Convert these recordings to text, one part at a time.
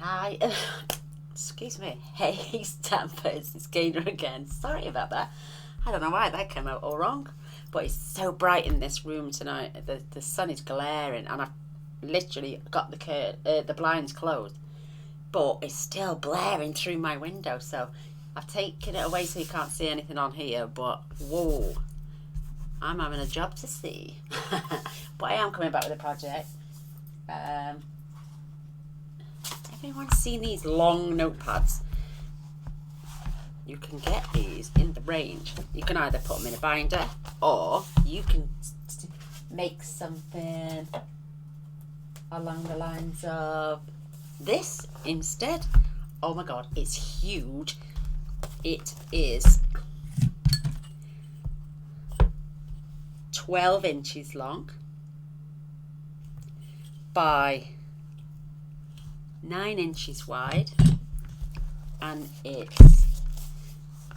Hi, excuse me. Hey, Stampers, it's Gaynor again. Sorry about that. I don't know why that came out all wrong, but it's so bright in this room tonight. The sun is glaring, and I've literally got the blinds closed, but it's still blaring through my window. So I've taken it away so you can't see anything on here. But whoa, I'm having a job to see. But I am coming back with a project. Everyone's seen these long notepads? You can get these in the range. You can either put them in a binder, or you can make something along the lines of this instead. Oh my god, it's huge. It is 12 inches long by 9 inches wide, and it's,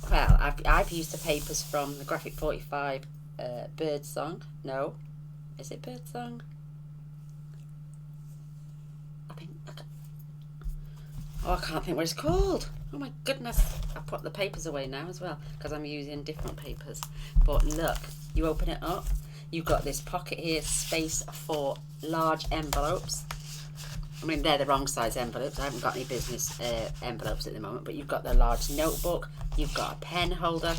well, I've used the papers from the Graphic 45 Birdsong. No, is it Birdsong? I can't think what it's called. Oh my goodness, I put the papers away now as well because I'm using different papers. But look, you open it up, you've got this pocket here, space for large envelopes. I mean, they're the wrong size envelopes. I haven't got any business envelopes at the moment, but you've got the large notebook, you've got a pen holder.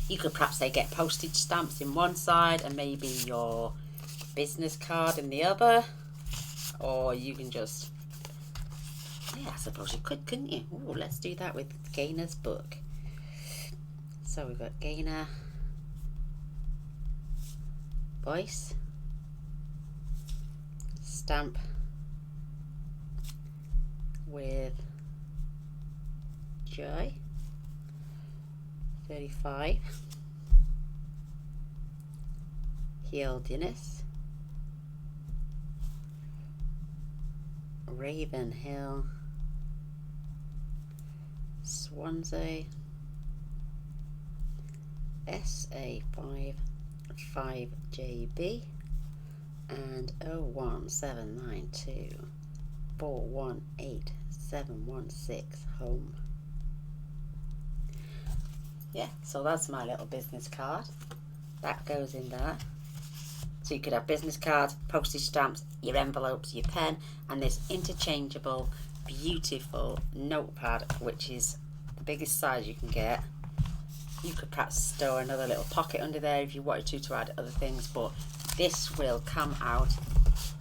You could perhaps say get postage stamps in one side and maybe your business card in the other, or you can just, yeah, I suppose you could, couldn't you? Oh, let's do that with Gaynor's book. So we've got Gaynor, voice, stamp with joy, 35, Yieldiness, Ravenhill, Swansea, SA5 5JB, and 01792 418716 home. Yeah, so that's my little business card. That goes in there. So you could have business cards, postage stamps, your envelopes, your pen, and this interchangeable, beautiful notepad, which is the biggest size you can get. You could perhaps store another little pocket under there if you wanted to add other things, but this will come out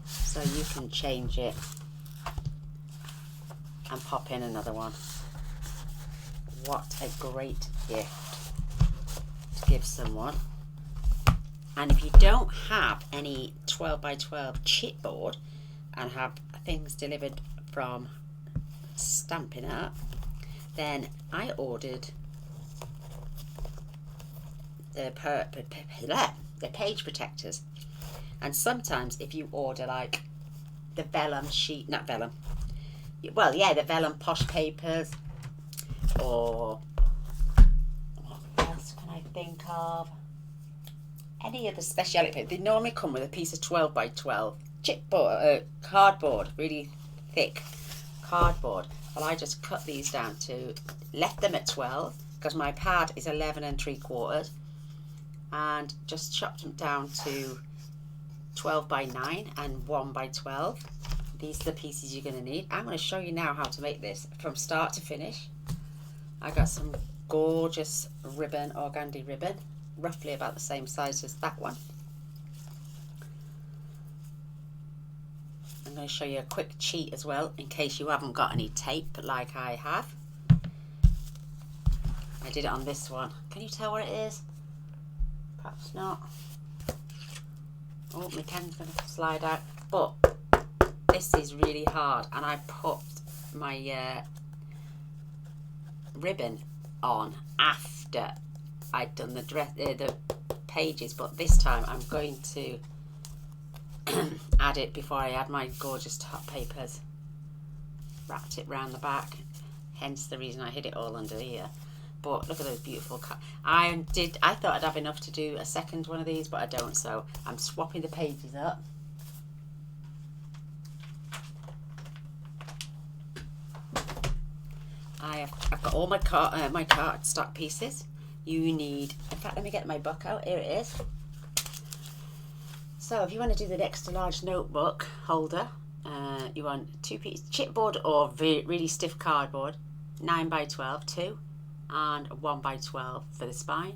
so you can change it and pop in another one. What a great gift to give someone. And if you don't have any 12 by 12 chipboard and have things delivered from Stampin' Up, then I ordered the page protectors. And sometimes if you order like the vellum sheet, not vellum, well, yeah, the vellum posh papers, or what else can I think of? Any of the speciality papers, they normally come with a piece of 12 by 12 chipboard, cardboard, really thick cardboard. Well, I just cut these down to, left them at 12 because my pad is 11 3/4, and just chopped them down to 12 by 9 and 1 by 12. These are the pieces you're going to need. I'm going to show you now how to make this from start to finish. I got some gorgeous ribbon, organdy ribbon, roughly about the same size as that one. I'm going to show you a quick cheat as well, in case you haven't got any tape like I have. I did it on this one. Can you tell where it is? Perhaps not. Oh, my pen's going to slide out. But this is really hard, and I put my ribbon on after I'd done the pages, but this time I'm going to add it before I add my gorgeous top papers. Wrapped it round the back, hence the reason I hid it all under here. But look at those beautiful I thought I'd have enough to do a second one of these, but I don't, so I'm swapping the pages up. all my card stock pieces. You need, in fact, let me get my book out. Here it is. So if you want to do the extra large notebook holder, you want 2 pieces chipboard or really stiff cardboard, 9 by 12, 2, and 1 by 12 for the spine.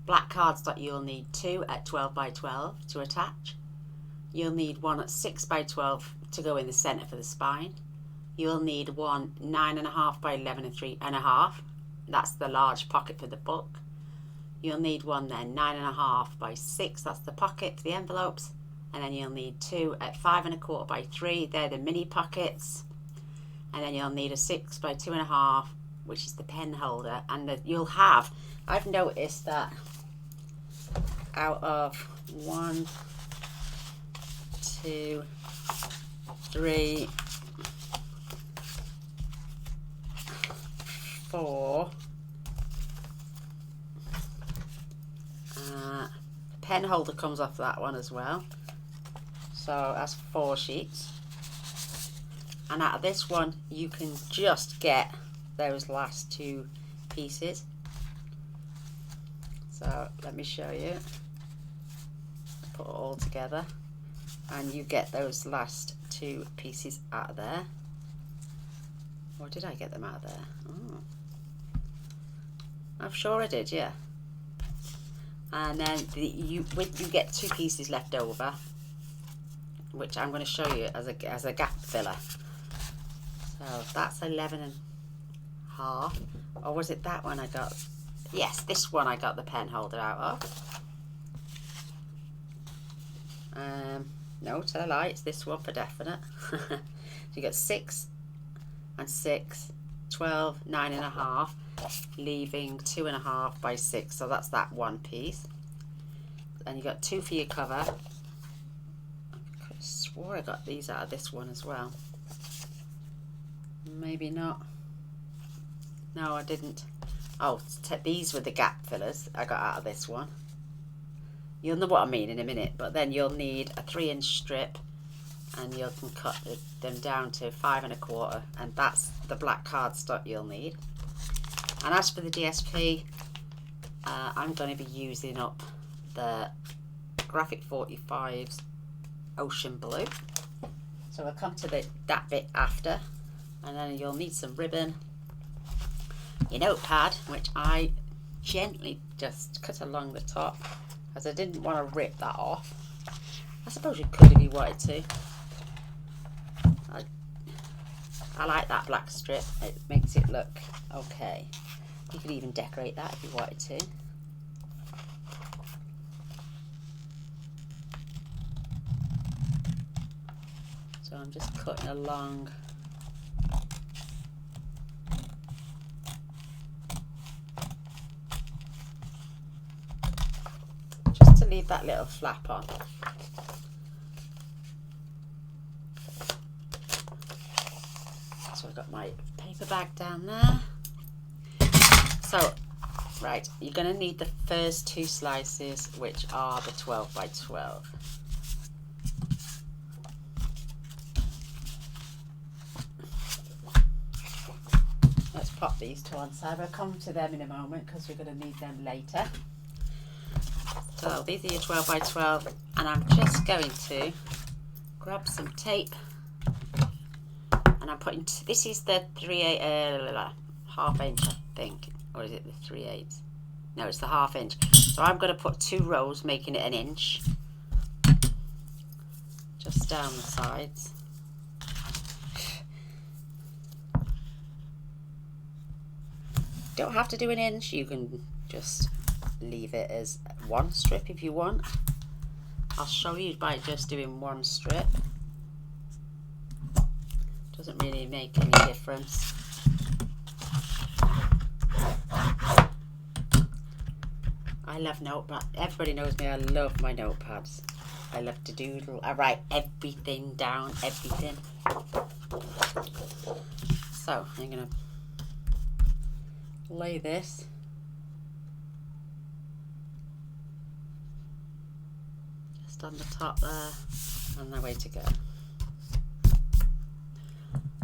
Black cardstock, you'll need 2 at 12 by 12 to attach. You'll need 1 at 6 by 12 to go in the center for the spine. You'll need 1 9.5 by 11 and 3.5. That's the large pocket for the book. You'll need 1 then 9.5 by 6. That's the pocket for the envelopes. And then you'll need 2 at 5.25 by 3. They're the mini pockets. And then you'll need a 6 by 2.5, which is the pen holder. And you'll have, I've noticed that out of 1, 2, 3, 4. The pen holder comes off that one as well. So that's 4 sheets. And out of this one, you can just get those last 2 pieces. So let me show you. Put it all together. And you get those last 2 pieces out of there. Or did I get them out of there? Oh. I'm sure I did, yeah. And then you get 2 pieces left over, which I'm going to show you as a gap filler. So that's 11.5. Or was it that one I got? Yes, this one I got the pen holder out of. No, tell a lie, it's this one for definite. So you got 6 and 6, 12, 9.5, leaving 2.5 by 6. So that's that one piece. And you got 2 for your cover. I swore I got these out of this one as well. Maybe not. No, I didn't. Oh, these were the gap fillers I got out of this one. You'll know what I mean in a minute, but then you'll need a 3-inch strip, and you can cut them down to 5.25, and that's the black cardstock you'll need. And as for the DSP, I'm going to be using up the Graphic 45's Ocean Blue. So we'll come to that bit after, and then you'll need some ribbon, your notepad, which I gently just cut along the top, as I didn't want to rip that off. I suppose you could if you wanted to. I like that black strip, it makes it look okay. You could even decorate that if you wanted to. So I'm just cutting along. Just to leave that little flap on. So I've got my paper bag down there. So, right, you're going to need the first 2 slices, which are the 12 by 12. Let's pop these to one side. We'll come to them in a moment because we're going to need them later. So these are your 12 by 12, and I'm just going to grab some tape, and I'm putting, this is the 3/8, half inch I think, or is it the 3/8? No, it's the half inch. So I'm going to put 2 rows, making it 1 inch, just down the sides. Don't have to do 1 inch, you can just leave it as 1 strip if you want. I'll show you by just doing 1 strip. Doesn't really make any difference. I love notepad. Everybody knows me, I love my notepads. I love to doodle. I write everything down, everything. So I'm gonna lay this just on the top there, and the way to go.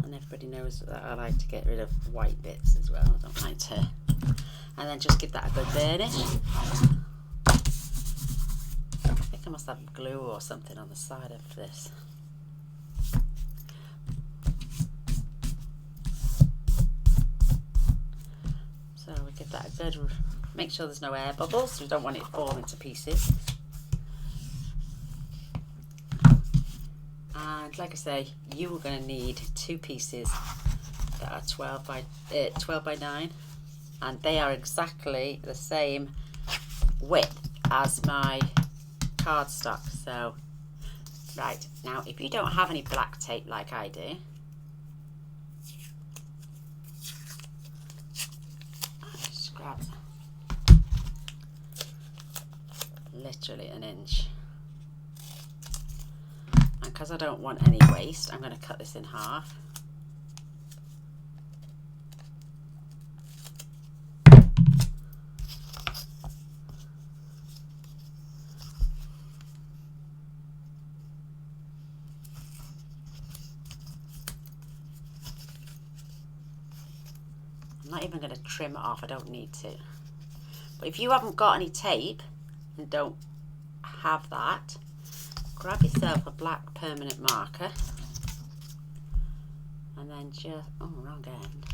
And if Everybody knows that I like to get rid of white bits as well. I don't like to. And then just give that a good burnish. I think I must have glue or something on the side of this. So we give that a good, make sure there's no air bubbles. We don't want it falling to pieces. And like I say, you are going to need 2 pieces that are 12 by 9, and they are exactly the same width as my cardstock. So, right, now if you don't have any black tape like I do, just grab literally an inch. And because I don't want any waste, I'm going to cut this in half. I'm not even going to trim it off, I don't need to. But if you haven't got any tape and don't have that, grab yourself a black permanent marker and then just, oh, wrong end.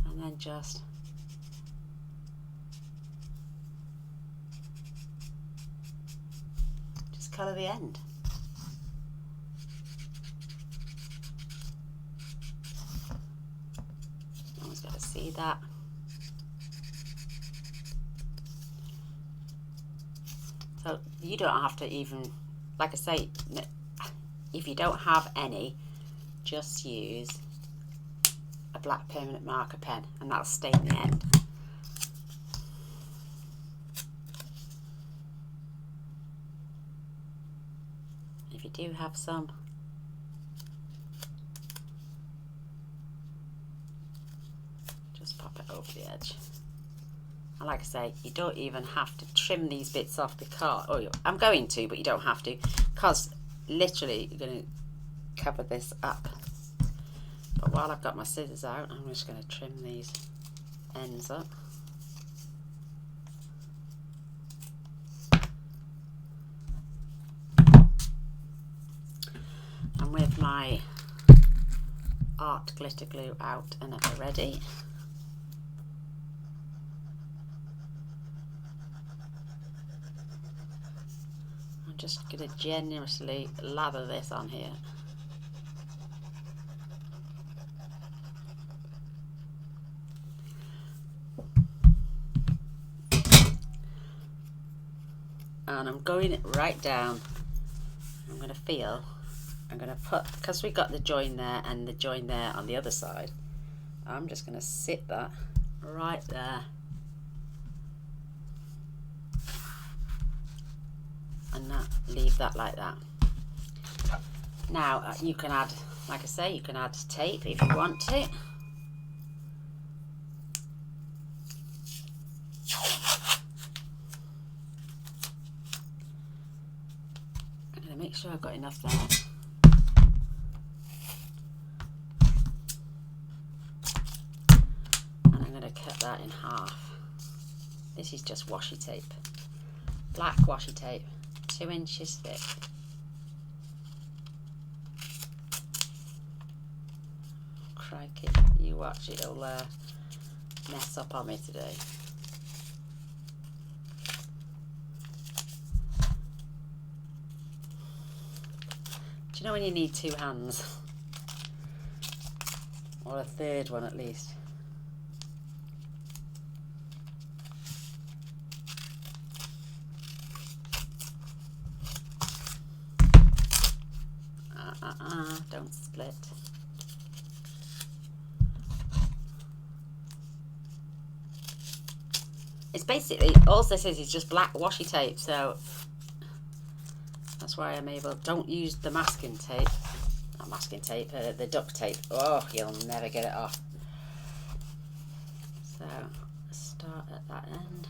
And then just colour the end. No one's got to see that. So you don't have to even, like I say, if you don't have any, just use a black permanent marker pen and that'll stay in the end. If you do have some, just pop it over the edge. And like I say, you don't even have to trim these bits off because, oh, I'm going to, but you don't have to, because literally you're going to cover this up. But while I've got my scissors out, I'm just going to trim these ends up. And with my art glitter glue out and ever ready, I'm just going to generously lather this on here. And I'm going right down. I'm going to feel, I'm going to put, because we got the join there and the join there on the other side, I'm just going to sit that right there. And that, leave that like that. Now you can add, like I say, you can add tape if you want to. I'm going to make sure I've got enough there. And I'm going to cut that in half. This is just washi tape, black washi tape. 2 inches thick. Crikey, you watch, it'll mess up on me today. Do you know when you need 2 hands? Or a third one at least. Don't split. It's basically, all this is just black washi tape, so that's why I'm able, don't use the masking tape, not masking tape, the duct tape. Oh, you'll never get it off. So, start at that end.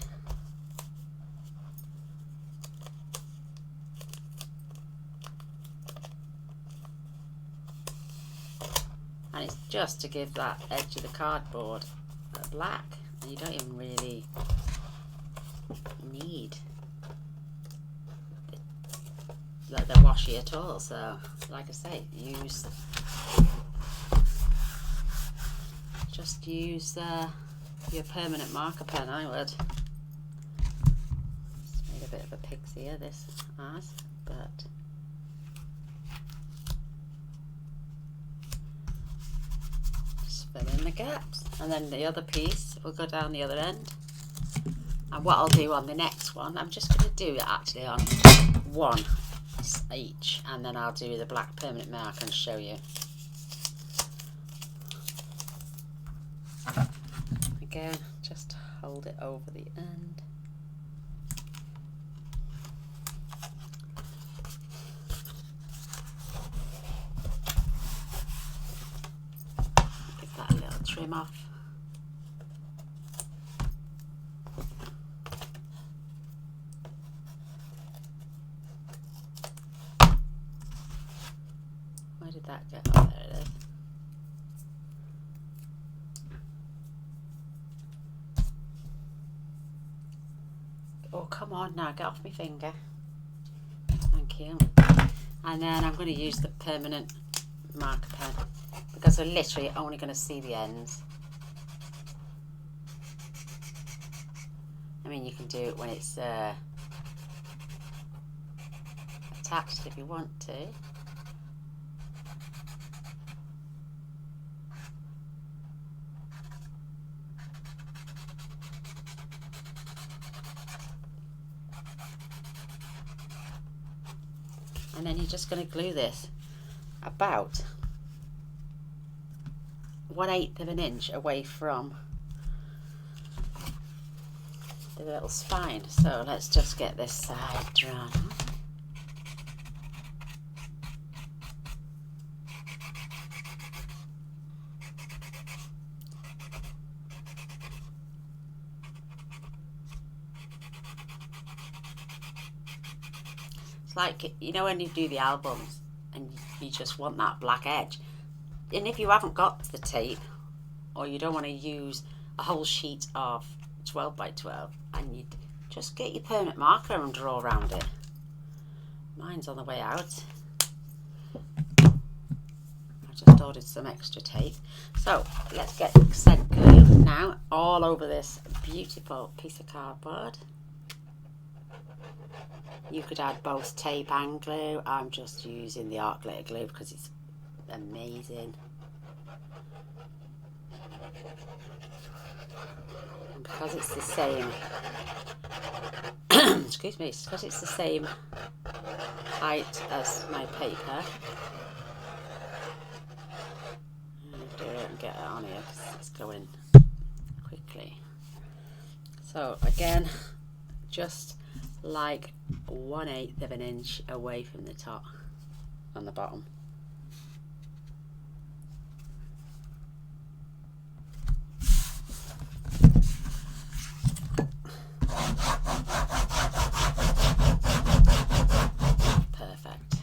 And it's just to give that edge of the cardboard a black, and you don't even really need the washi at all. So like I say, just use your permanent marker pen. I would. It's made a bit of a pig's ear, this has, but just fill in the gaps, and then the other piece will go down the other end. And what I'll do on the next one, I'm just going to do it actually on one each, and then I'll do the black permanent marker and show you. Again, just hold it over the end. Give that a little trim off. Where did that go? Oh, there it is. Oh, come on now, get off my finger. Thank you. And then I'm going to use the permanent marker pen because we're literally only going to see the ends. I mean, you can do it when it's attached if you want to. And then you're just going to glue this about 1/8 of an inch away from the little spine. So let's just get this side drawn. Like, you know, when you do the albums and you just want that black edge, and if you haven't got the tape or you don't want to use a whole sheet of 12 by 12, and you just get your permanent marker and draw around it. Mine's on the way out. I just ordered some extra tape. So let's get scent glue now all over this beautiful piece of cardboard. You could add both tape and glue. I'm just using the art glitter glue because it's amazing. And because it's the same, excuse me, because it's the same height as my paper. I'll do it and get it on here because it's going quickly. So again, just like 1/8 of an inch away from the top on the bottom. Perfect.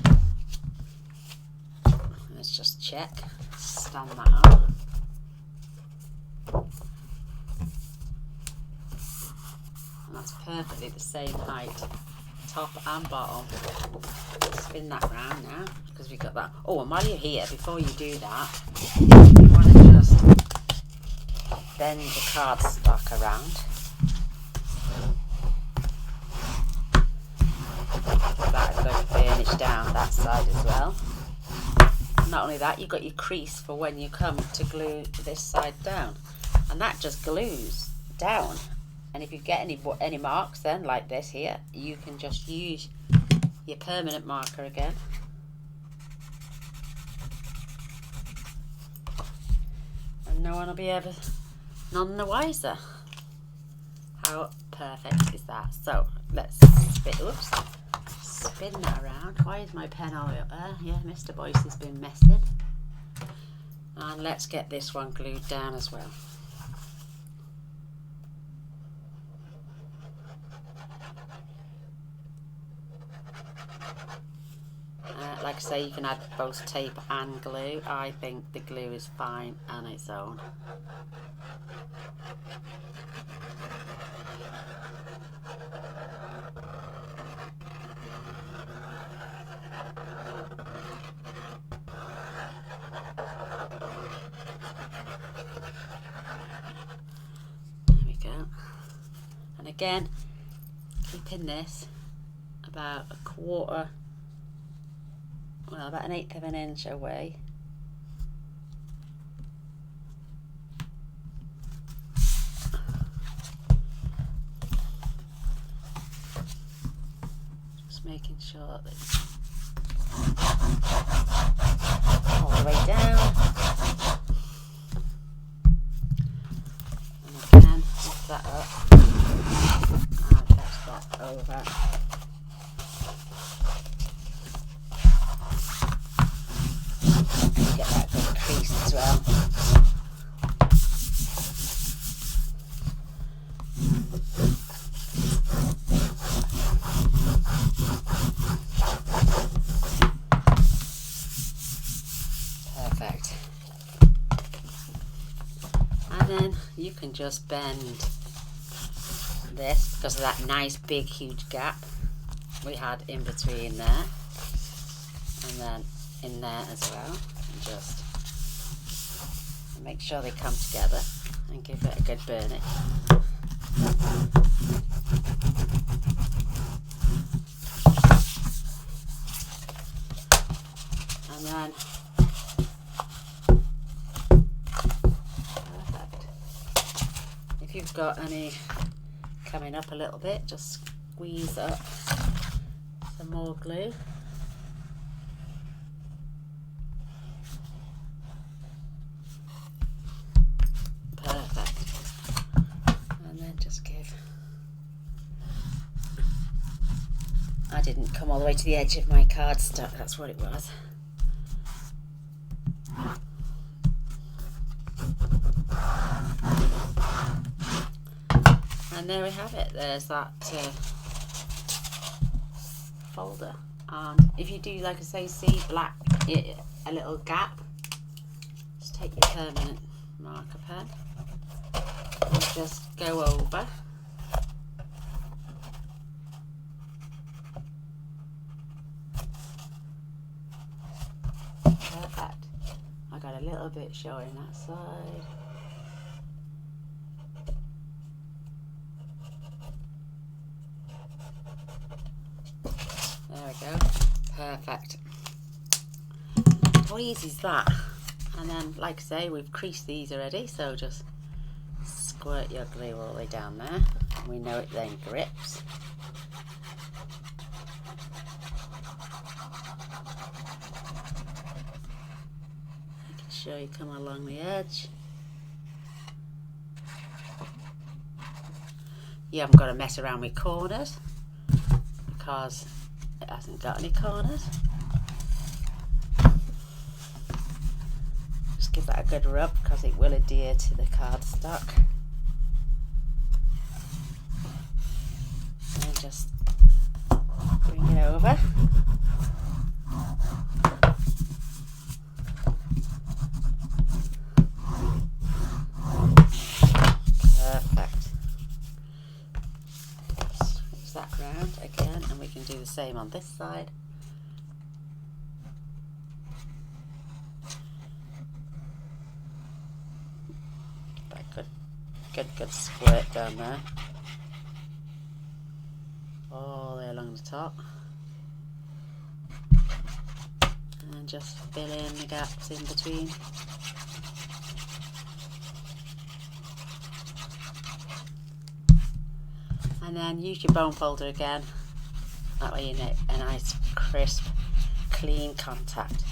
Let's just check, stand that up. And that's perfectly the same height, top and bottom. Spin that round now because we got that. Oh, and while you're here, before you do that, you want to just bend the cardstock around. That's going to finish down that side as well. Not only that, you've got your crease for when you come to glue this side down, and that just glues down. And if you get any marks then, like this here, you can just use your permanent marker again. And no one will be ever none the wiser. How perfect is that? So let's spin that around. Why is my pen all the way up there? Yeah, Mr. Boyce has been messing. And let's get this one glued down as well. Like I say, you can add both tape and glue. I think the glue is fine on its own. There we go. And again, keeping this about a quarter, well, about 1/8 of an inch away. Just making sure that it's all the way down. And again, lift that up and touch that over. Get that good crease as well. Perfect. And then you can just bend this because of that nice big huge gap we had in between there, and then in there as well. Just make sure they come together and give it a good burning. And then perfect. If you've got any coming up a little bit, just squeeze up some more glue. I didn't come all the way to the edge of my cardstock, that's what it was. And there we have it, there's that folder. And if you do, like I say, see black, a little gap, just take your permanent marker pen and just go over. Perfect. I got a little bit showing that side. There we go. Perfect. How easy is that? And then, like I say, we've creased these already, so just squirt your glue all the way down there. And we know it then grips. Sure you come along the edge. You haven't got to mess around with corners because it hasn't got any corners. Just give that a good rub because it will adhere to the cardstock. And then just bring it over. That round again, and we can do the same on this side. Good squirt down there, all the way along the top, and just fill in the gaps in between. And then use your bone folder again, that way you get a nice crisp, clean contact,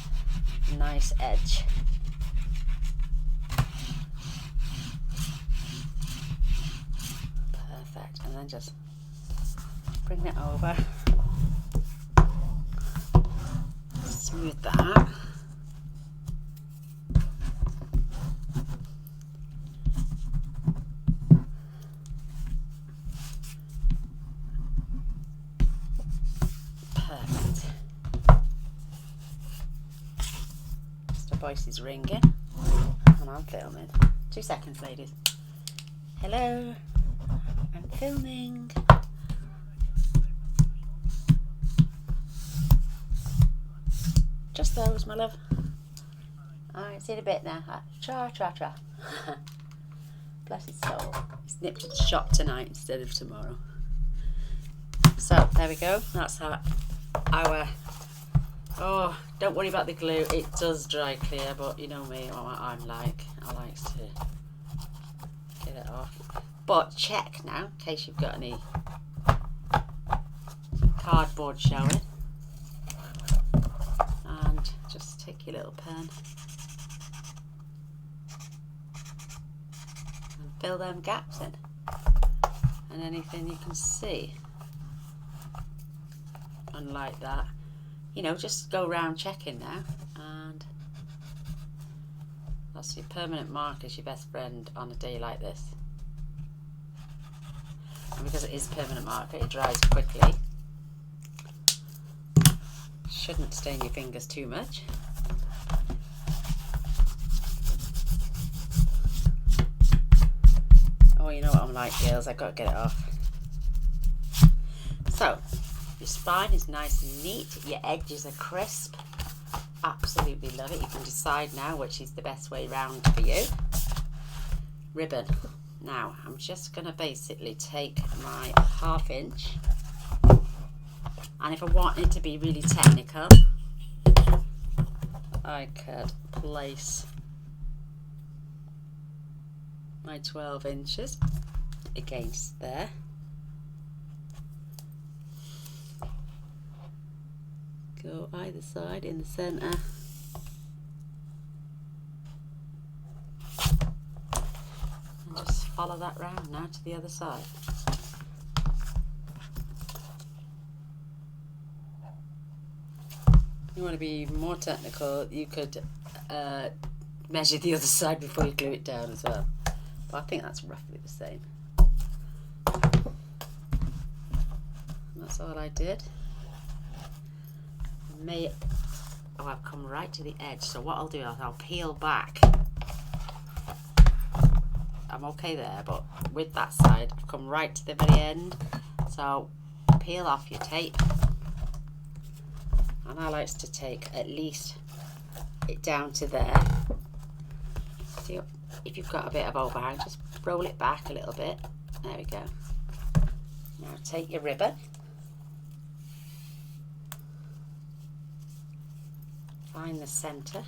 nice edge. Perfect, and then just bring it over, smooth that out. Perfect. voice is ringing and I'm filming. 2 seconds, ladies. Hello, I'm filming. Just those, my love. Alright, see you in a bit now. Tra. Bless his soul. He's nipped to the shop tonight instead of tomorrow. So, there we go. That's our... Oh, don't worry about the glue. It does dry clear, but you know me, what I'm like. I like to get it off. But check now, in case you've got any cardboard showing. And just take your little pen and fill them gaps in. And anything you can see. And like that. You know, just go around checking now, and that's your permanent marker's your best friend on a day like this. And because it is permanent marker, it dries quickly. Shouldn't stain your fingers too much. Oh, you know what I'm like, girls, I've got to get it off. So, your spine is nice and neat, your edges are crisp. Absolutely love it. You can decide now which is the best way round for you. Ribbon. Now, I'm just going to basically take my 1/2 inch, and if I wanted to be really technical, I could place my 12 inches against there. Go either side in the centre. And just follow that round now to the other side. If you want to be more technical, you could measure the other side before you glue it down as well. But I think that's roughly the same. And that's all I did. I've come right to the edge, so what I'll do is I'll peel back. I'm okay there, but with that side I've come right to the very end, so peel off your tape, and I like to take at least it down to there. So if you've got a bit of overhang, just roll it back a little bit. There we go. Now take your ribbon, find the centre,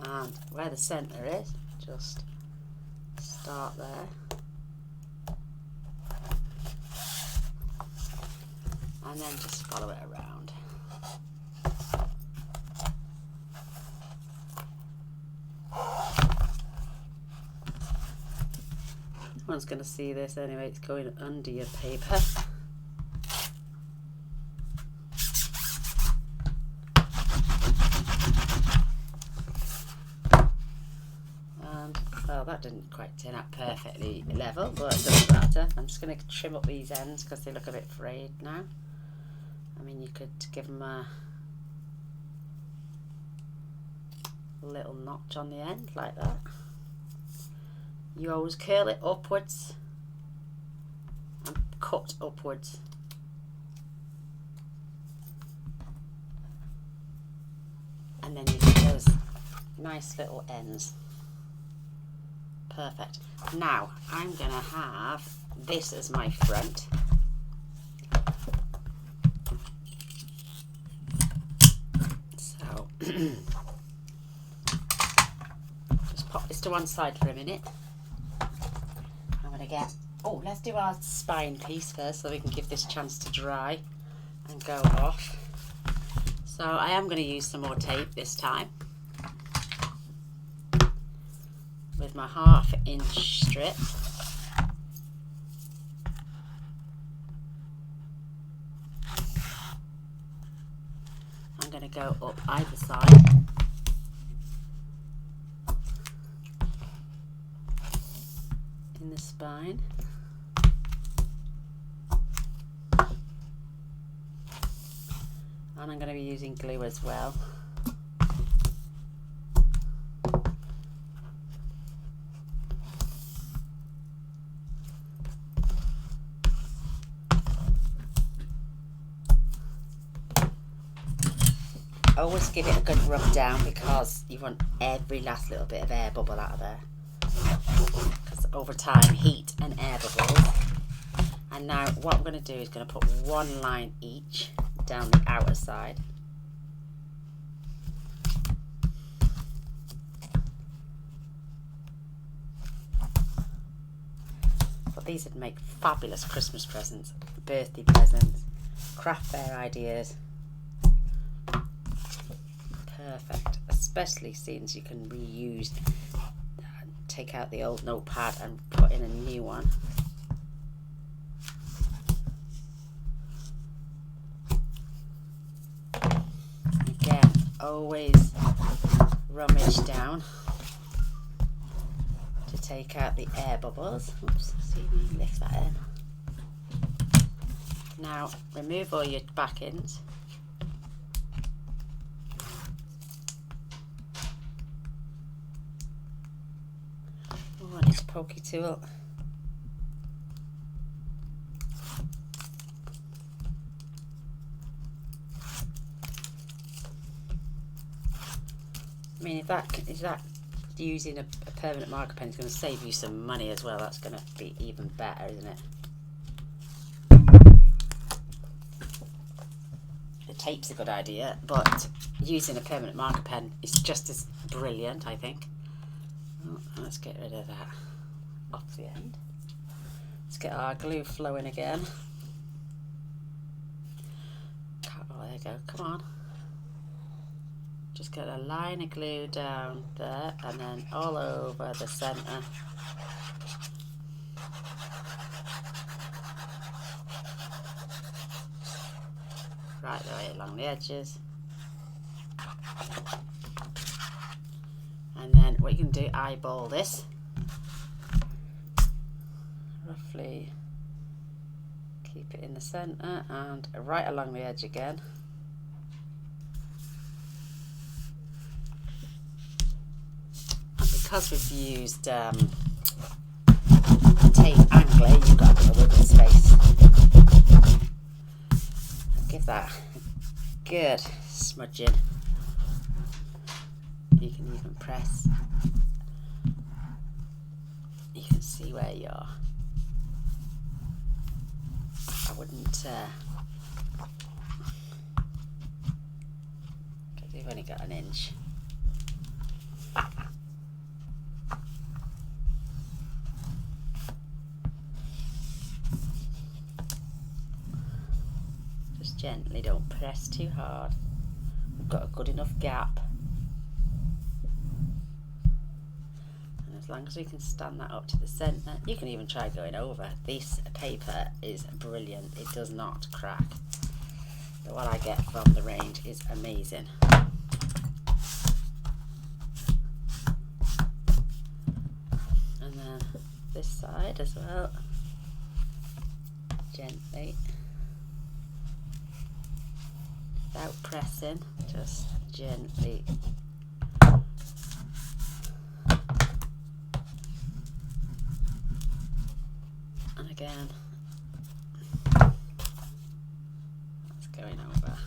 and where the centre is, just start there, and then just follow it around. No one's going to see this anyway, it's going under your paper. Well, that didn't quite turn out perfectly level, but it doesn't matter. I'm just going to trim up these ends because they look a bit frayed now. I mean, you could give them a little notch on the end like that. You always curl it upwards and cut upwards. And then you get those nice little ends. Perfect. Now I'm going to have this as my front. So just pop this to one side for a minute. I'm going to get, oh, let's do our spine piece first so we can give this a chance to dry and go off. So I am going to use some more tape this time with my 1/2 inch strip. I'm going to go up either side. In the spine. And I'm going to be using glue as well. Always give it a good rub down because you want every last little bit of air bubble out of there. Because over time, heat and air bubbles. And now what I'm going to do is going to put one line each down the outer side. But these would make fabulous Christmas presents, birthday presents, craft fair ideas. Perfect, especially since you can reuse, take out the old notepad and put in a new one. Again, always rummage down to take out the air bubbles. Oops, see me lift that in. Now remove all your backings. Oh, I need a pokey tool. I mean, if that using a permanent marker pen is going to save you some money as well, that's going to be even better, isn't it? The tape's a good idea, but using a permanent marker pen is just as brilliant, I think. Oh, let's get rid of that off the end. Let's get our glue flowing again. Oh, there you go, come on. Just get a line of glue down there and then all over the centre. Right the way along the edges. And then what you can do, eyeball this. Roughly keep it in the centre and right along the edge again. Because we've used tape and glue, you've got a bit of wiggle space. Give that a good smudging. You can even press. You can see where you are. I wouldn't. Because you've only got an inch. Gently, don't press too hard. We've got a good enough gap, and as long as we can stand that up to the centre, you can even try going over. This paper is brilliant, it does not crack. The one I get from the range is amazing. And then this side as well, gently. Without pressing, just gently. And again, that's going over.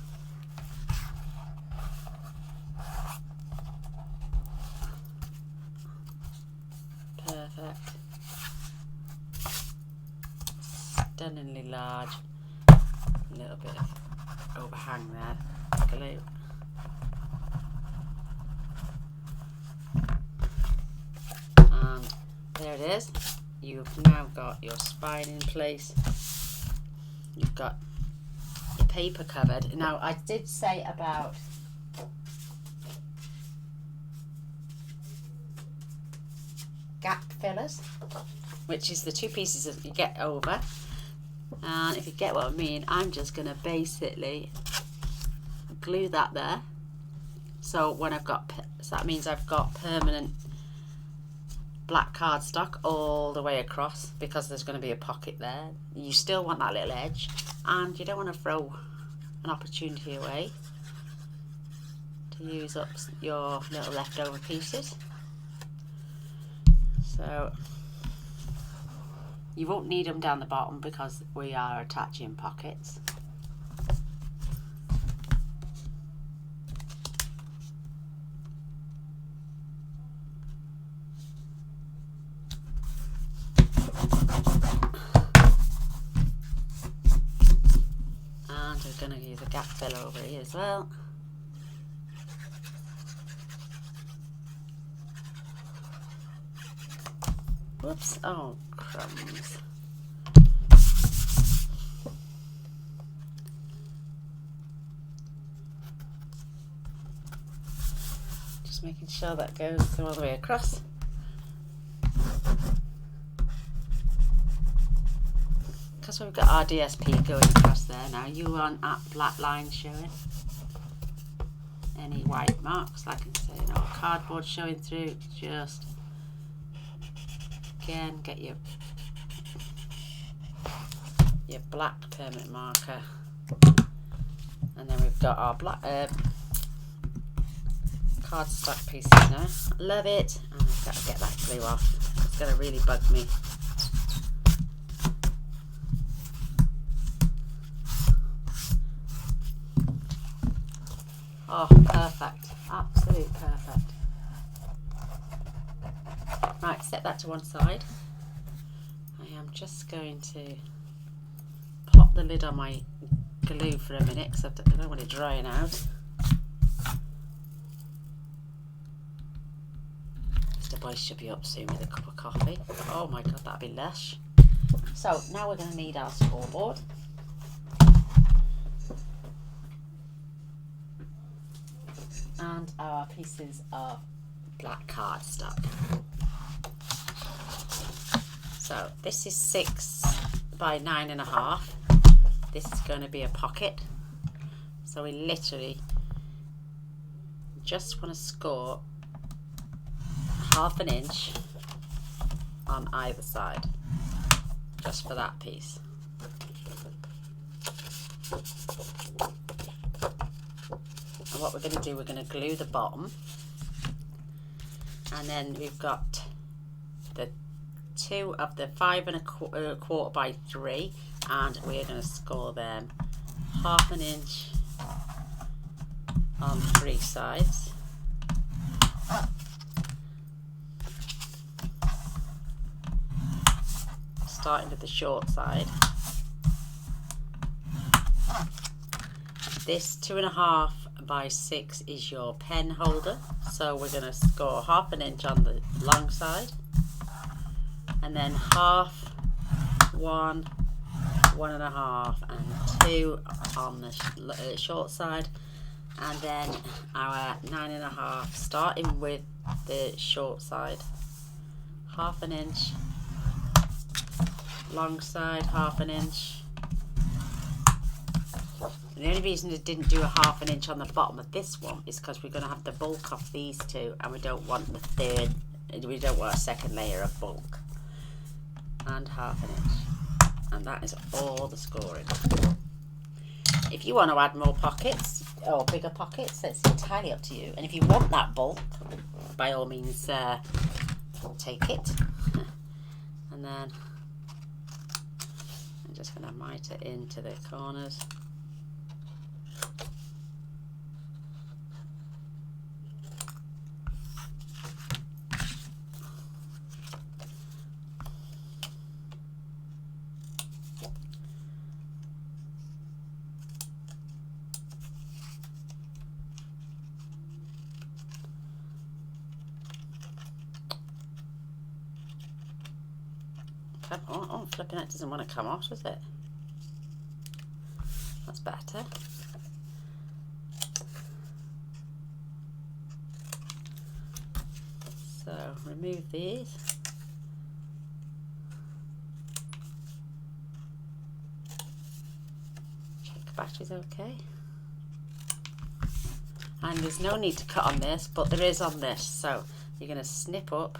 Perfect. Stunningly large. A little bit of overhang there, glue. And there it is. You've now got your spine in place. You've got your paper covered. Now I did say about gap fillers, which is the two pieces that you get over. And if you get what I mean, I'm just going to basically glue that there. So when I've got, so that means I've got permanent black cardstock all the way across, because there's going to be a pocket there. You still want that little edge, and you don't want to throw an opportunity away to use up your little leftover pieces. So you won't need them down the bottom because we are attaching pockets. And we're going to use a gap filler over here as well. Whoops, oh crumbs. Just making sure that goes all the way across. Because we've got our DSP going across there now, you want that black line showing. Any white marks, like I say, no cardboard showing through, just again get your black permanent marker, and then we've got our black cardstock pieces now. Love it, and I've got to get that glue off. It's going to really bug me. Oh, perfect, absolute perfect. Right, set that to one side. I am just going to pop the lid on my glue for a minute because I don't want it drying out. Mr. Boy should be up soon with a cup of coffee. Oh my god, that'd be lush. So now we're going to need our scoreboard. And our pieces of black cardstock. So this is 6 by 9.5. This is going to be a pocket. So we literally just want to score 1/2 inch on either side, just for that piece. And what we're going to do, we're going to glue the bottom, and then we've got the 2 of the 5 1/4 by 3, and we're going to score them 1/2 inch on 3 sides. Starting with the short side. This 2.5 by 6 is your pen holder, so we're going to score 1/2 inch on the long side, and then 1/2, 1, 1.5, and 2 on the short side, and then our 9.5, starting with the short side, 1/2 inch, long side 1/2 inch. And the only reason it didn't do a 1/2 inch on the bottom of this one is because we're going to have the bulk of these two, and we don't want we don't want a second layer of bulk. And 1/2 inch, and that is all the scoring. If you want to add more pockets or bigger pockets, it's entirely up to you. And if you want that bulk, by all means take it. And then I'm just going to mite it into the corners. Oh, flipping it doesn't want to come off, does it? That's better. So remove these. Check the battery's okay. And there's no need to cut on this, but there is on this. So you're going to snip up.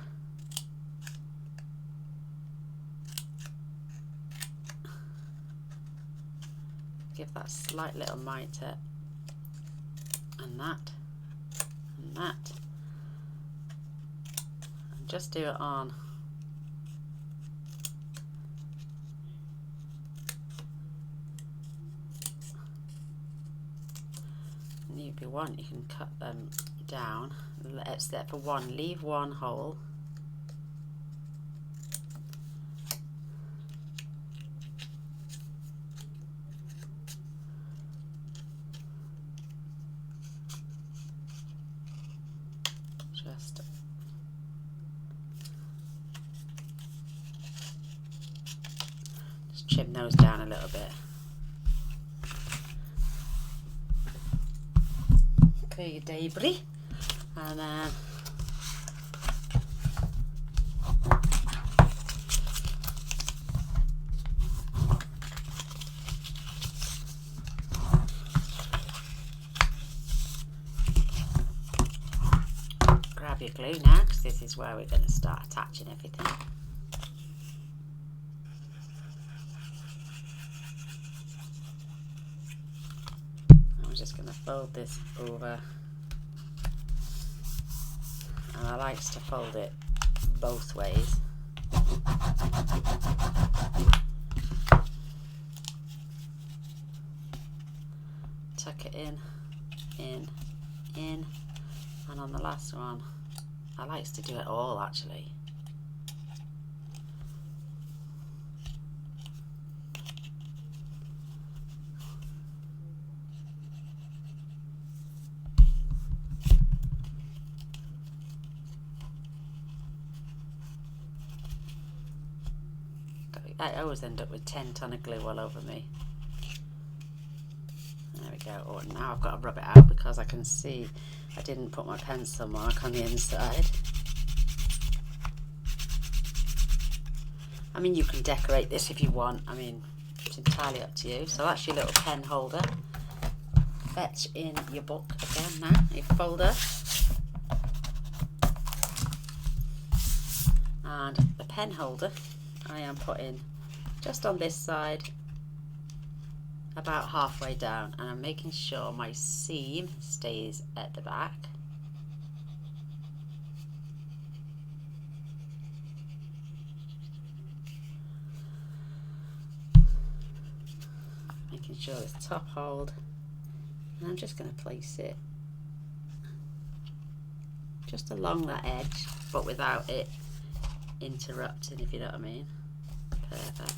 give that slight little mitre, and that, and that, and just do it on. And if you want, you can cut them down, except for one, leave one hole. Just trim those down a little bit. Clear your debris, and then grab your glue now, because this is where we're going to start attaching everything. I'm just going to fold this over, and I like to fold it both ways. Tuck it in, and on the last one, I like to do it all actually. I always end up with 10 ton of glue all over me. There we go. Oh, now I've got to rub it out because I can see I didn't put my pencil mark on the inside. I mean, you can decorate this if you want. I mean, it's entirely up to you. So that's your little pen holder. Fetch in your book again now, your folder. And the pen holder I am putting just on this side, about halfway down, and I'm making sure my seam stays at the back. Making sure it's top hold, and I'm just going to place it just along that edge, but without it interrupting, if you know what I mean. Perfect.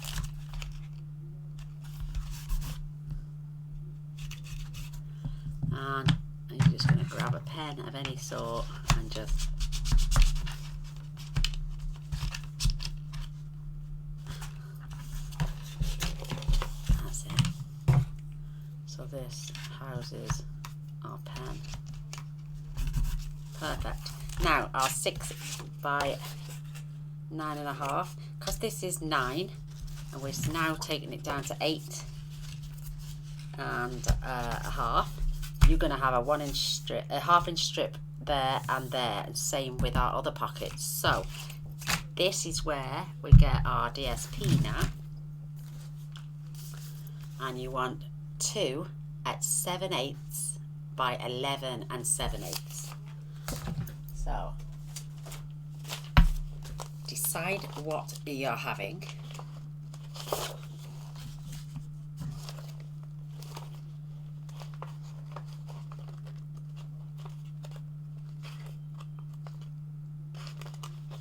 And you're just going to grab a pen of any sort and just that's it. So this houses our pen. Perfect. Now our 6 by 9.5, because this is 9 and we're now taking it down to 8 and a half. You're going to have a 1 inch strip, a ½ inch strip there and there, and same with our other pockets. So this is where we get our DSP now, and you want 2 at 7/8 by 11 7/8. So decide what you're having.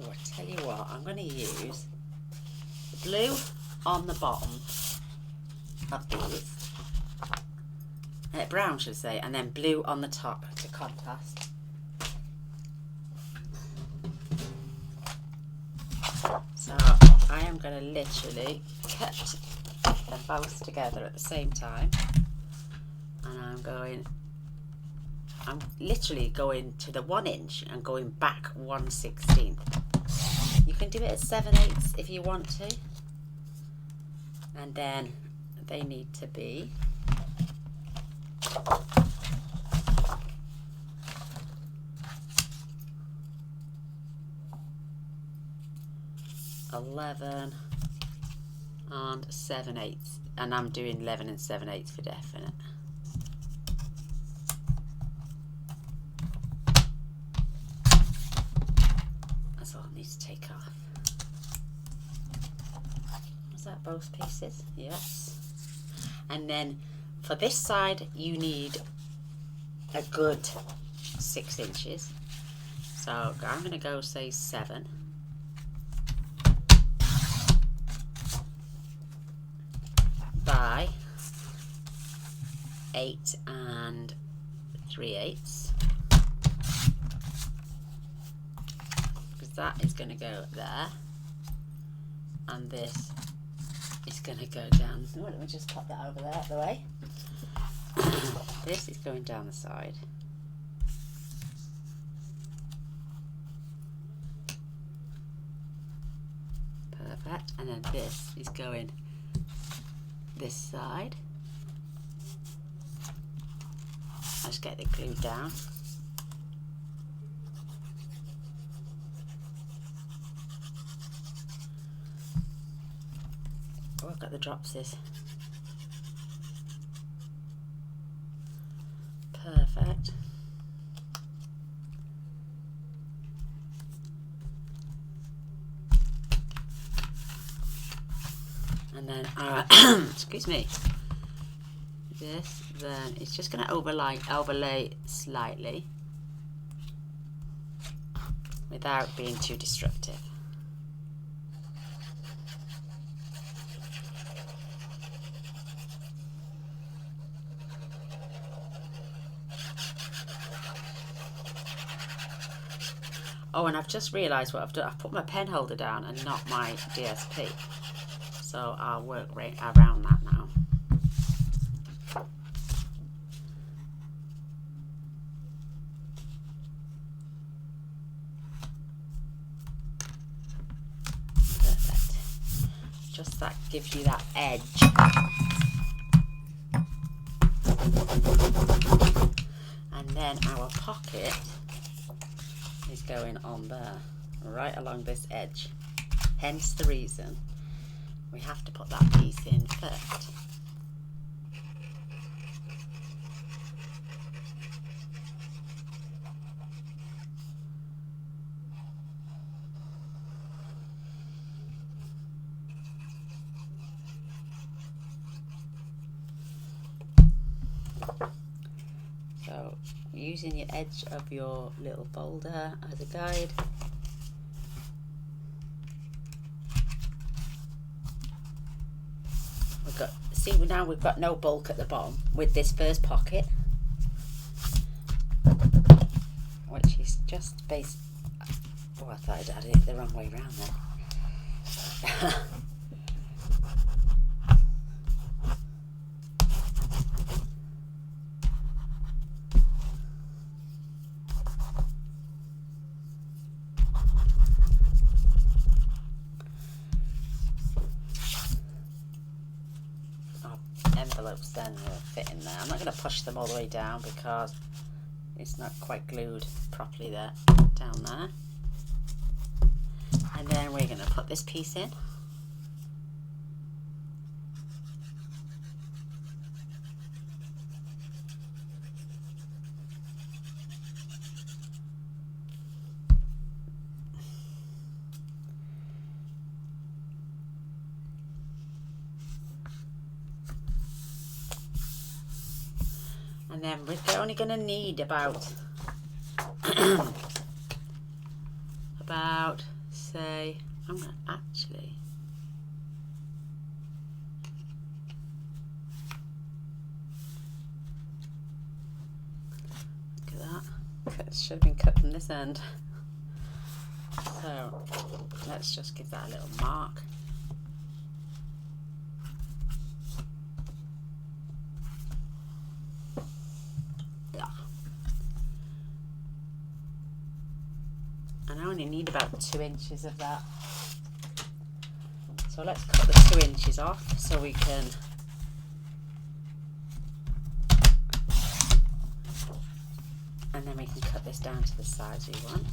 Oh, I tell you what, I'm going to use blue on the bottom of these, brown should I say, and then blue on the top to contrast. So I am going to literally cut them both together at the same time, and I'm literally going to the 1 inch and going back 1/16. You can do it at 7/8 if you want to, and then they need to be 11 and 7/8, and I'm doing 11 and 7/8 for definite. That's all I need to take off. Was that both pieces? Yes. And then for this side you need a good 6 inches. So I'm going to go say 7. By 8 3/8, because that is going to go there, and this is going to go down. Oh, let me just pop that over there out the way. This is going down the side. Perfect. And then this is going this side. Let's get it glued down. Oh, I've got the dropsies. Perfect. And then, excuse me, this then it's just going to overlay slightly without being too destructive. Oh, and I've just realised what I've done. I've put my pen holder down and not my DSP. So I'll work right around that now. Perfect. Just that gives you that edge. And then our pocket is going on there, right along this edge. Hence the reason we have to put that piece in first. So using your edge of your little folder as a guide. See, now we've got no bulk at the bottom with this first pocket, which is just based. Oh, I thought I'd had it the wrong way around there. Envelopes then will fit in there. I'm not going to push them all the way down because it's not quite glued properly there, down there. And then we're going to put this piece in. And then we're only going to need about, say, I'm going to actually, look at that, it should have been cut from this end. So let's just give that a little mark. And I only need about 2 inches of that. So let's cut the 2 inches off so we can and then we can cut this down to the size we want.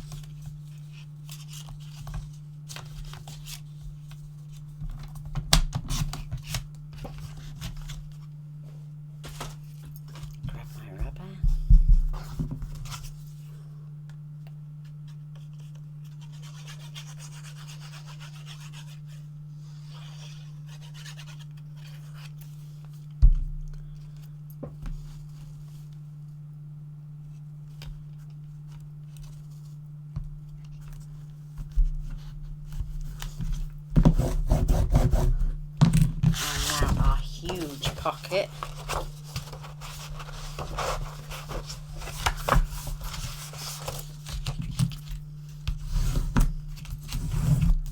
pocket.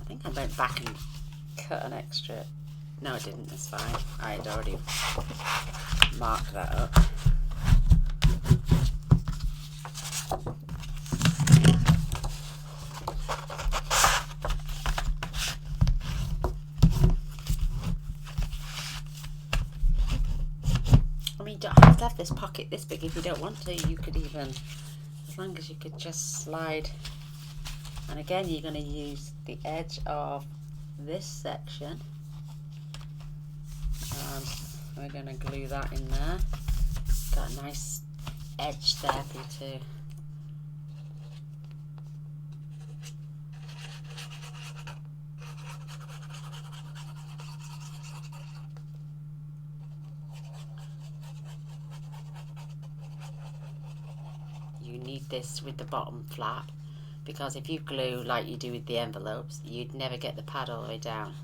I think I went back and cut an extra. No, I didn't. That's fine. I had already marked that up. I mean, you don't have to have this pocket this big if you don't want to. You could even, as long as you could just slide. And again, you're going to use the edge of this section. We're going to glue that in there. Got a nice edge there for you too. You need this with the bottom flap, because if you glue like you do with the envelopes, you'd never get the pad all the way down.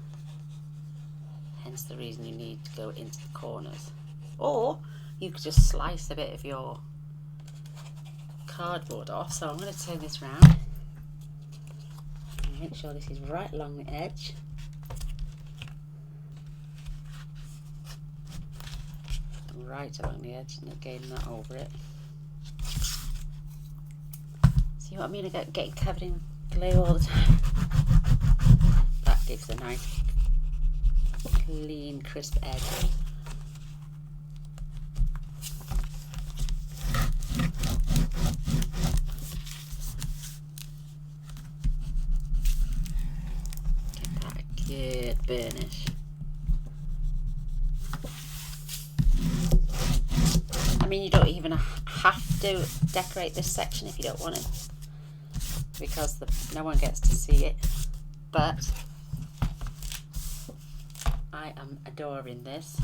Hence the reason you need to go into the corners. Or you could just slice a bit of your cardboard off. So I'm going to turn this round and make sure this is right along the edge. Right along the edge, and again that over it. See what I mean? I get getting covered in glue all the time. That gives a nice clean, crisp edge. Get that a good burnish. I mean, you don't even have to decorate this section if you don't want it, because no one gets to see it, but I am adoring this.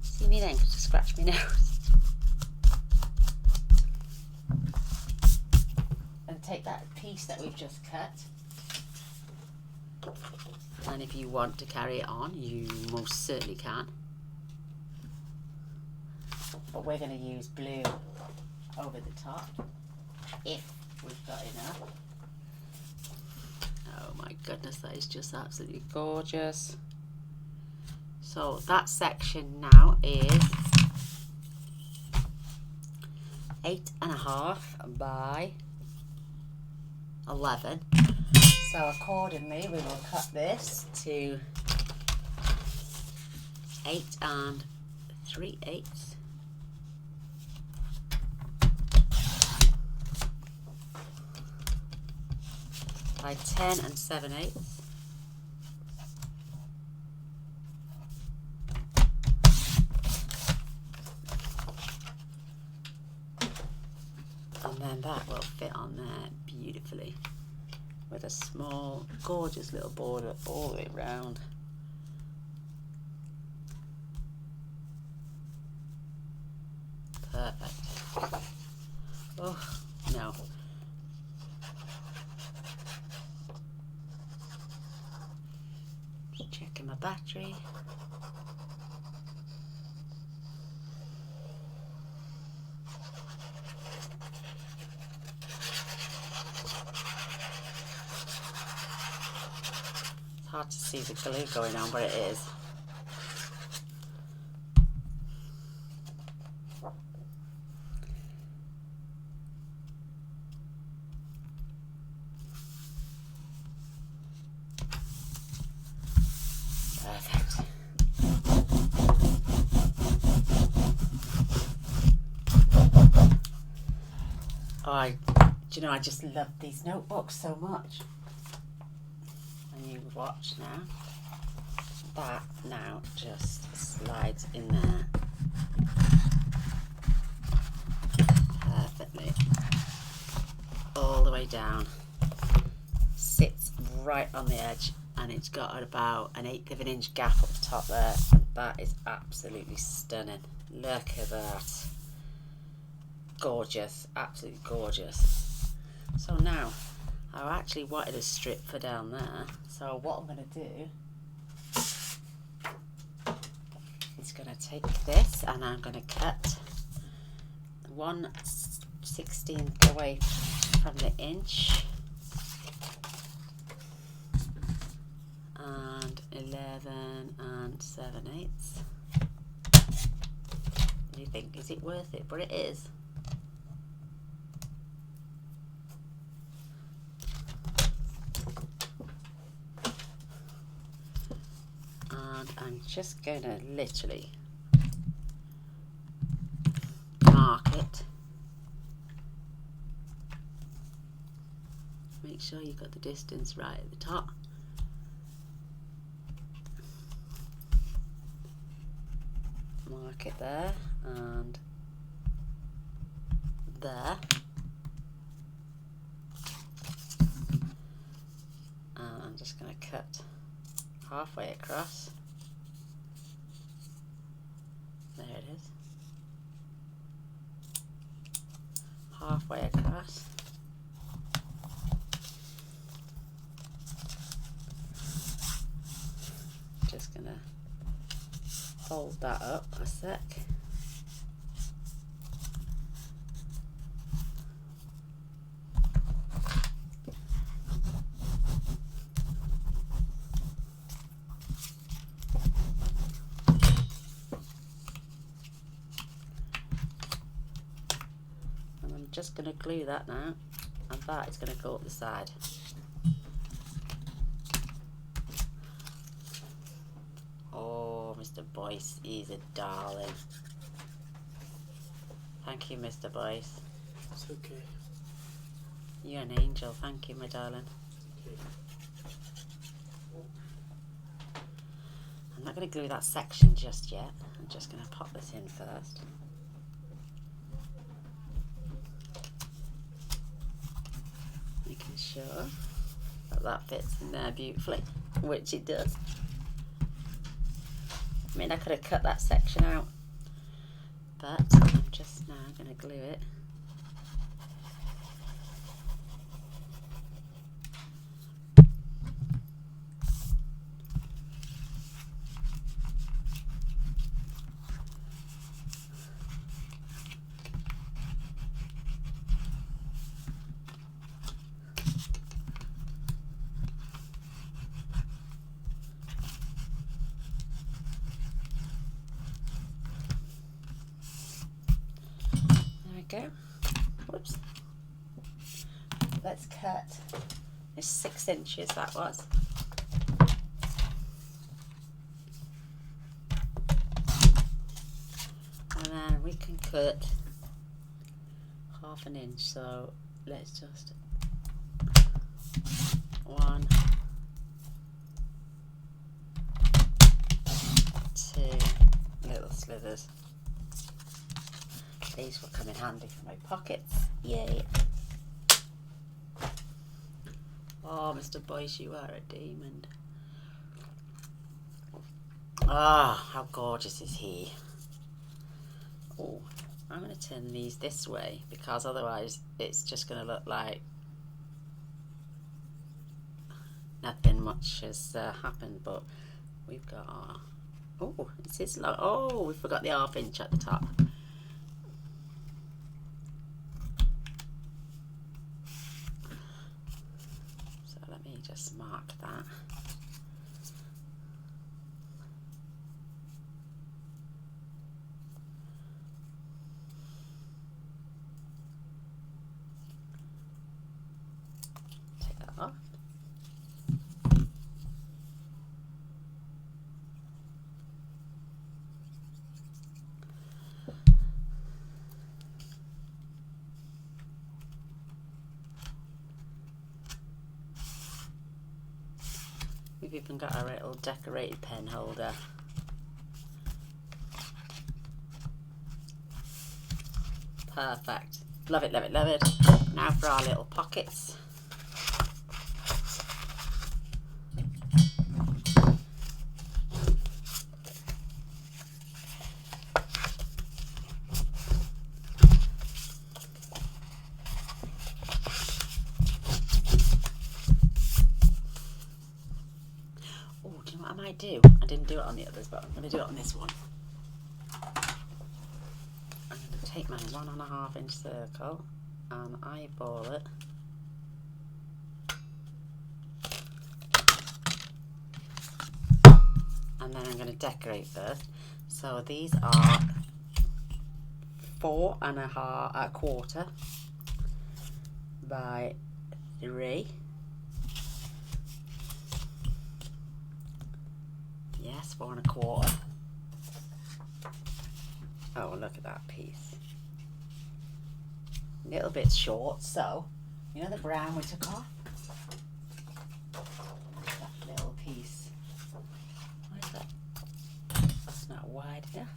See me then, 'cause I scratch my nose. And take that piece that we've just cut, and if you want to carry it on, you most certainly can. But we're going to use blue over the top, if we've got enough. Oh my goodness, that is just absolutely gorgeous. So that section now is 8.5 by 11. So accordingly, we will cut this to 8 3/8. By 10 7/8. And then that will fit on there beautifully with a small, gorgeous little border all the way around. Perfect. Oh, no. Checking my battery. It's hard to see the glue going on, but it is. Perfect. Do you know, I just love these notebooks so much. And you watch now. That now just slides in there perfectly. All the way down. Sits right on the edge. And it's got about 1/8 of an inch gap up the top there. That is absolutely stunning. Look at that. Gorgeous, absolutely gorgeous. So now, I actually wanted a strip for down there. So what I'm going to do is going to take this and I'm going to cut 1/16 away from the inch and 11 7/8. Do you think, is it worth it? But it is. And I'm just going to literally mark it. Make sure you've got the distance right at the top. Mark it there and there. And I'm just going to cut halfway across. There it is. Halfway across. Just going to hold that up a sec. And I'm just going to glue that now, and that is going to go up the side. Mr. Boyce, he's a darling. Thank you, Mr. Boyce. It's okay. You're an angel. Thank you, my darling. Okay. I'm not going to glue that section just yet. I'm just going to pop this in first. Making sure that that fits in there beautifully, which it does. I mean, I could have cut that section out, but I'm just now going to glue it. Go. Whoops. Let's cut. It's 6 inches that was. And then we can cut 1/2 inch. So let's just 1, 2 little slithers. These will come in handy for my pockets. Yay. Oh, Mr. Boyce, you are a demon. Ah, how gorgeous is he? Oh, I'm going to turn these this way because otherwise it's just going to look like nothing much has happened. But we've got our... Oh, it's this long. Oh, we forgot the 1/2 inch at the top. Just mark that. Take that off. We've even got our little decorated pen holder. Perfect. Love it, love it, love it. Now for our little pockets. Do. I didn't do it on the others, but I'm going to do it on this one. I'm going to take my 1.5 inch circle and eyeball it. And then I'm going to decorate first. So these are 4.25 by 3. Yes, 4.25. Oh, look at that piece. A little bit short, so you know the brown we took off? That little piece. Why is that? That's not wide enough.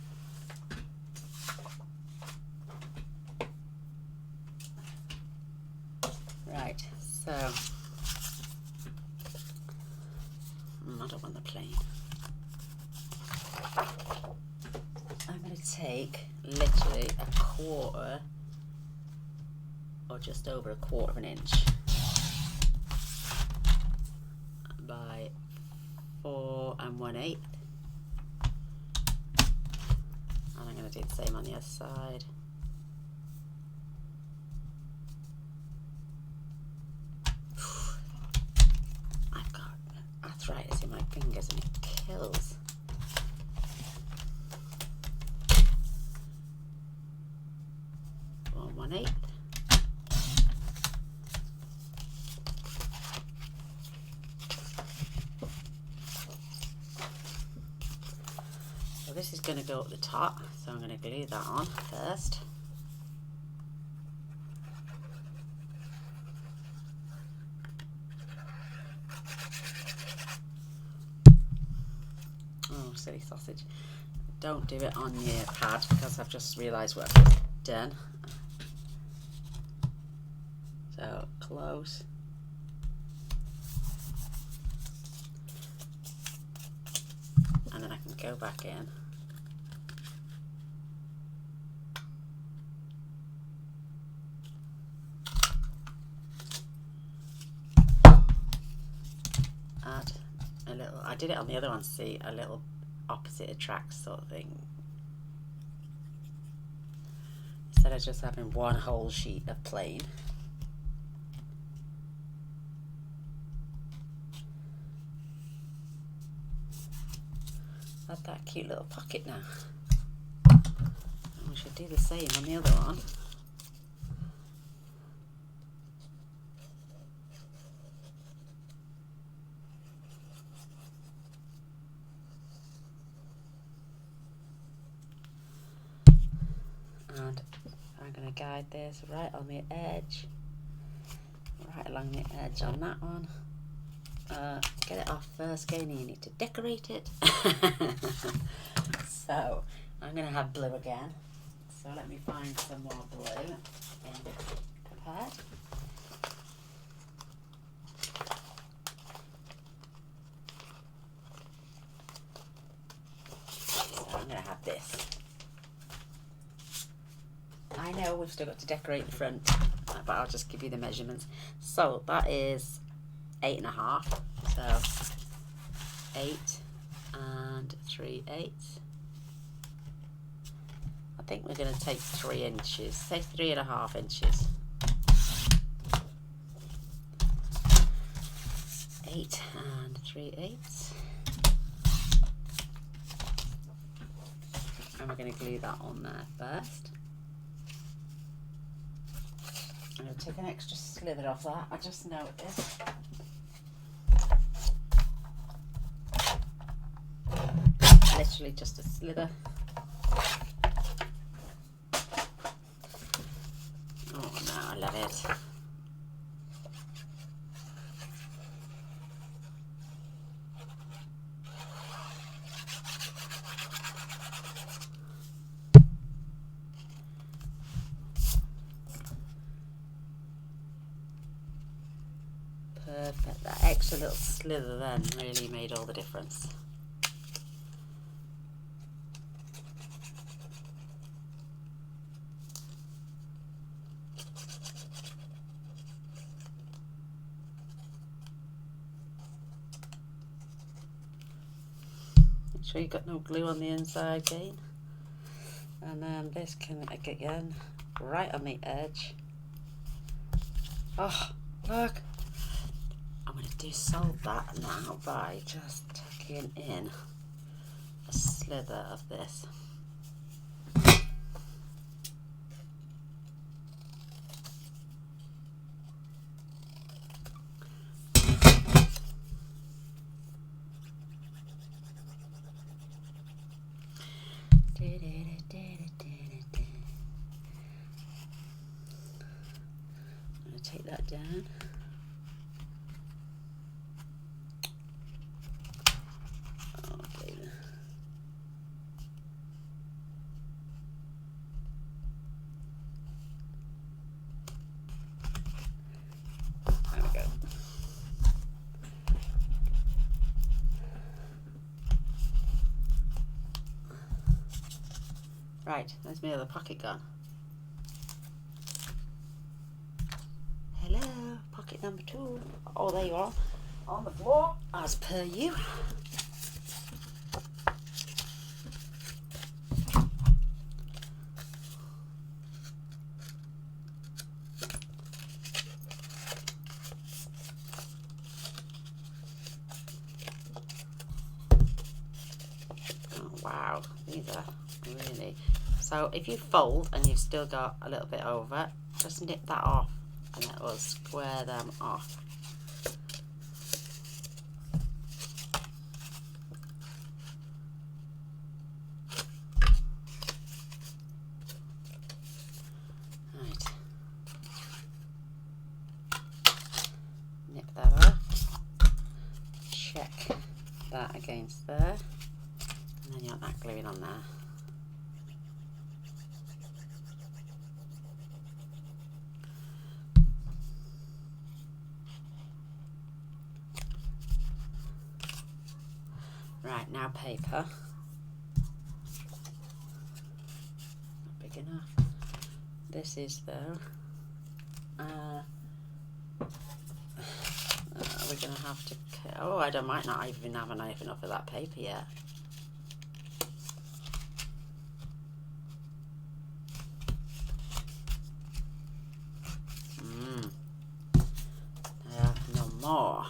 Right, so I don't want the plain. I'm going to take literally 1/4 or just over 1/4 inch by 4 1/8, and I'm going to do the same on the other side. I've got arthritis in my fingers and it kills. Or 1/8. So this is going to go at the top, so I'm going to glue that on first. Oh, silly sausage. Don't do it on your pad because I've just realised what I've just done. So close. And then I can go back in. Add a little, I did it on the other one, see, a little opposite attracts sort of thing. Instead of just having one whole sheet of plain. Add that cute little pocket now. And we should do the same on the other one. And I'm going to guide this right on the edge, right along the edge on that one. Get it off first, Gaynor, you need to decorate it. So I'm going to have blue again, so let me find some more blue in the pad. So I'm going to have this. I know we've still got to decorate the front, but I'll just give you the measurements. So that is 8.5, so 8 and 3/8. I think we're going to take 3 inches, say 3.5 inches. 8 and 3/8. And we're going to glue that on there first. I'm going to take an extra slither off that, I just noticed. Literally just a slither. Oh no, I love it. Perfect. That extra little slither then really made all the difference. Make sure you've got no glue on the inside, Gaynor. And then this can again right on the edge. Oh, look! I'm going to dissolve that now by just tucking in a slither of this. I'm going to take that down. Okay. There we go. Right, there's my other pocket gone. Hello, pocket number 2. Oh, there you are, on the floor, as per you. Oh, wow, these are really... So if you fold and you've still got a little bit over, just nip that off and it will square them off. Right. Nip that off. Check that against there. And then you want that gluing on there. Right, now paper. Not big enough. This is though. We're going to have to... Oh, I might not even have enough of that paper yet. No more.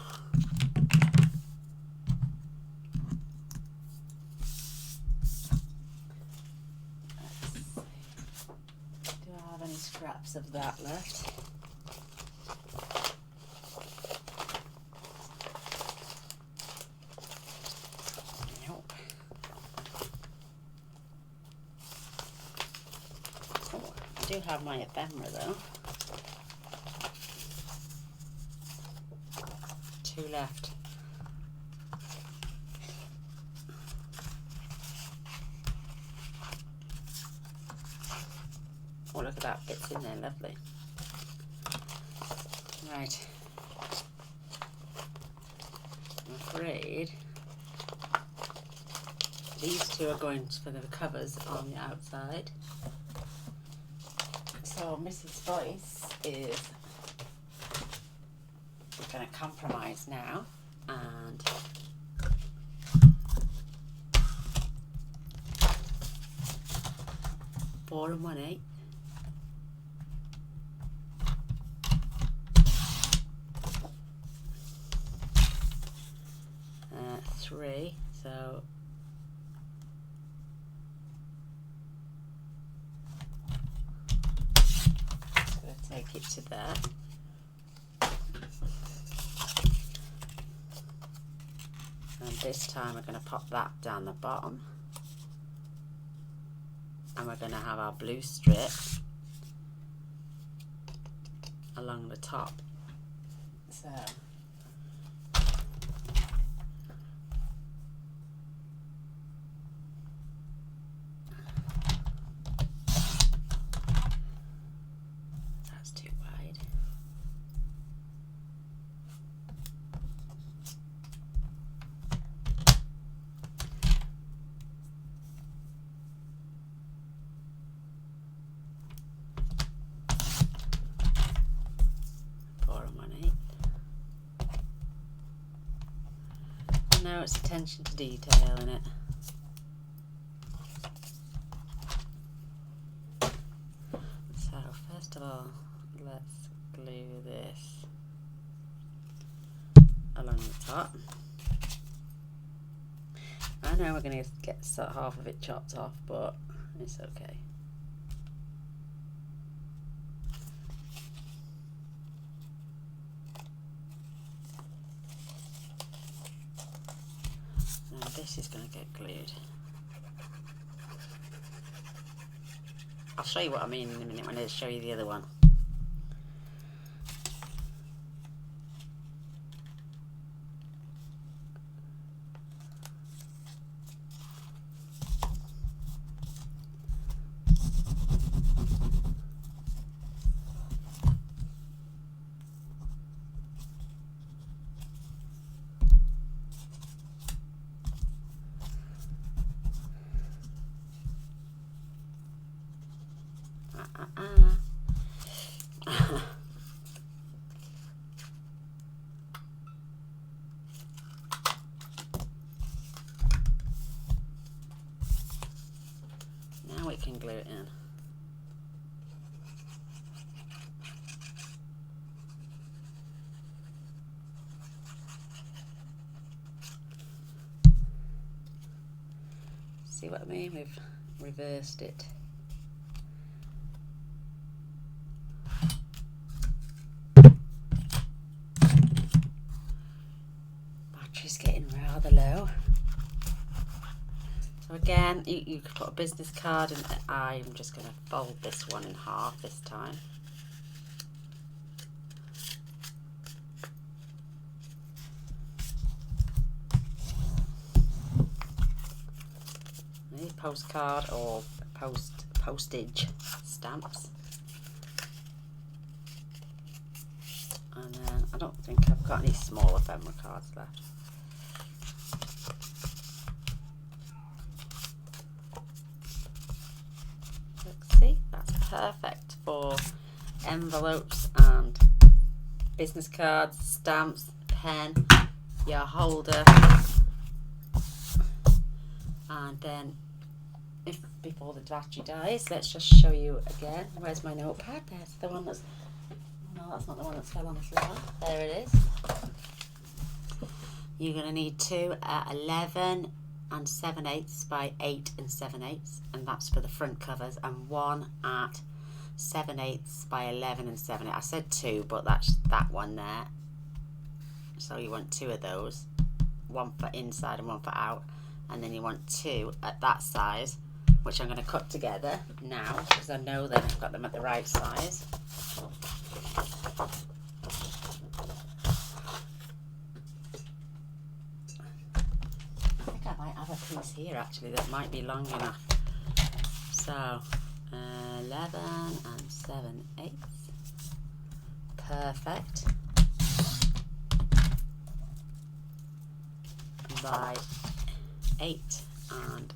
Do I have any scraps of that left? Nope. Oh, I do have my ephemera though. 2 left. Oh, look at that, bits in there, lovely. Right. I'm afraid these 2 are going for the covers on the outside. So Mrs. Voice is going to compromise now and four and 1/8. Three, so let's take it to there. And this time we're going to pop that down the bottom. And we're going to have our blue strip along the top. So that's too wide. Now it's attention to detail in it. know we're going to get half of it chopped off, but it's okay. And this is going to get glued. I'll show you what I mean in a minute when I show you the other one. Now we can glue it in. See what I mean? We've reversed it. Battery's getting rather low. So again, you could put a business card, and I'm just going to fold this one in half this time. Any postcard or postage stamps. And then I don't think I've got any small ephemera cards left. See, that's perfect for envelopes and business cards, stamps, pen, your holder, and then before the battery dies, let's just show you again. Where's my notepad? There's the one that's, no, that's not the one that's fell on the floor. There it is. You're going to need two at 11 and 7/8 by 8 and 7/8, and that's for the front covers, and one at 7/8 by 11 and 7/8. I said two, but that's that one there. So you want two of those, one for inside and one for out, and then you want two at that size, which I'm going to cut together now because I know that I've got them at the right size. I might have a piece here actually that might be long enough. So 11 and 7/8, perfect, by 8 and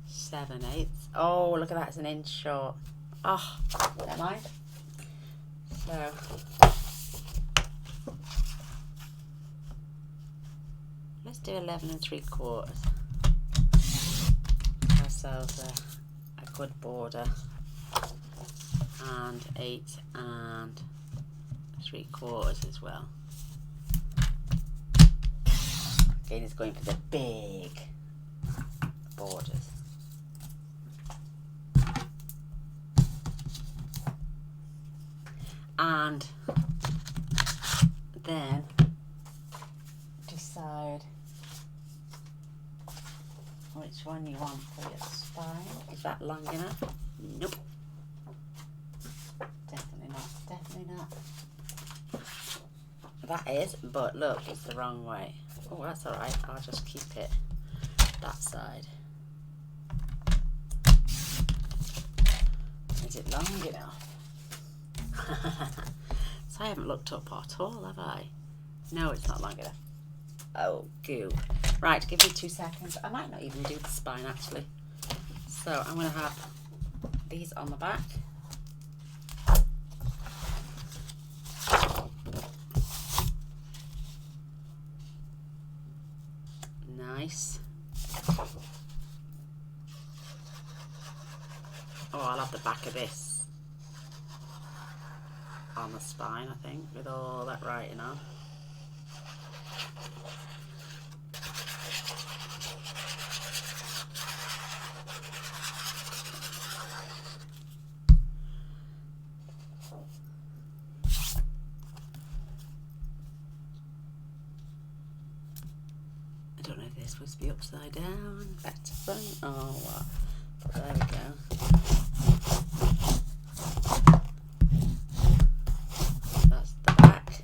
7/8. Oh, look at that, it's an inch short. Oh, never mind. So let's do 11 3/4. Ourselves a good border, and 8 and 3/4 as well. Again, it's going for the big borders. And then decide which one you want for your spine. Is that long enough? Nope. Definitely not. Definitely not. That is, but look, it's the wrong way. Oh, that's alright. I'll just keep it that side. Is it long enough? So I haven't looked up at all, have I? No, it's not long enough. Oh, goo. Right, give me 2 seconds. I might not even do the spine actually. So I'm going to have these on the back. Nice. Oh, I'll have the back of this on the spine, I think, with all that writing on. don't know if they're supposed to be upside down, back to front, or what. But there we go. That's the back.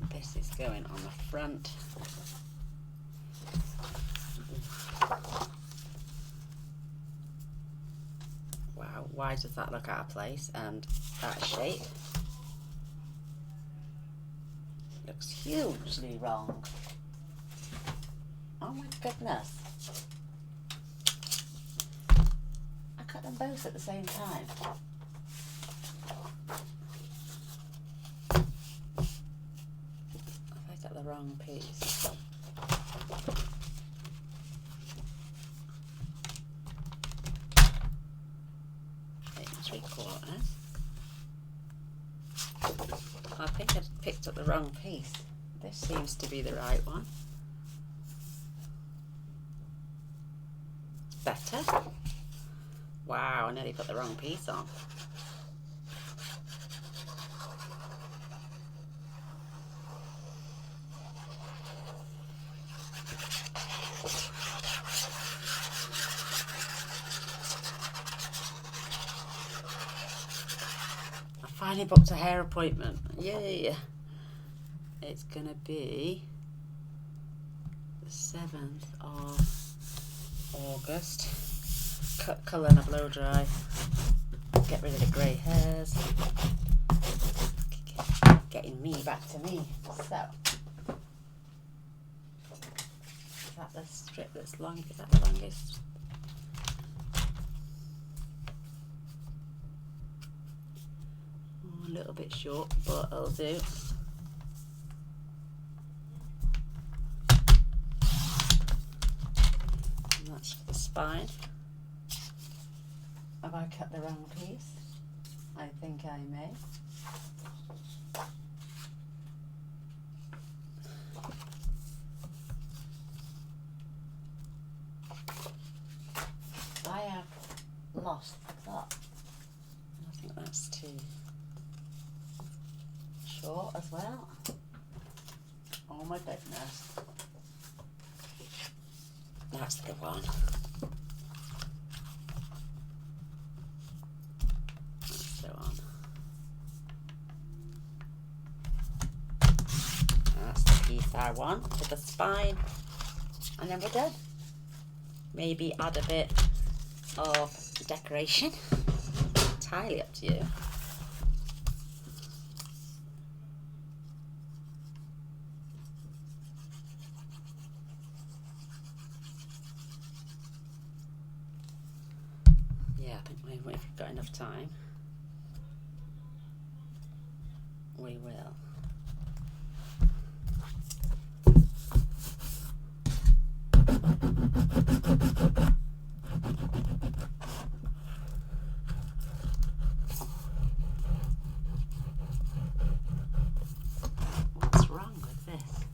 And this is going on the front. Wow, why does that look out of place and out of shape? Looks hugely wrong. Oh my goodness. I cut them both at the same time. I got the wrong piece. 8 3/4. I think I picked up the wrong piece. This seems to be the right one. It's better. Wow, I nearly put the wrong piece on. I finally booked a hair appointment. Yay! It's gonna be the 7th of August. Cut, colour and a blow dry. Get rid of the grey hairs. Getting me back to me. So, is that the strip that's long? Is that the longest? A little bit short, but it'll do. And that's the spine. Have I cut the wrong piece? I think I may. I have lost that. I think that's too short as well. Oh my goodness. That's the one. That's the one. That's the piece I want with the spine. And then we're done. Maybe add a bit of decoration. Entirely up to you. Yeah, I think if we've got enough time, we will. What's wrong with this?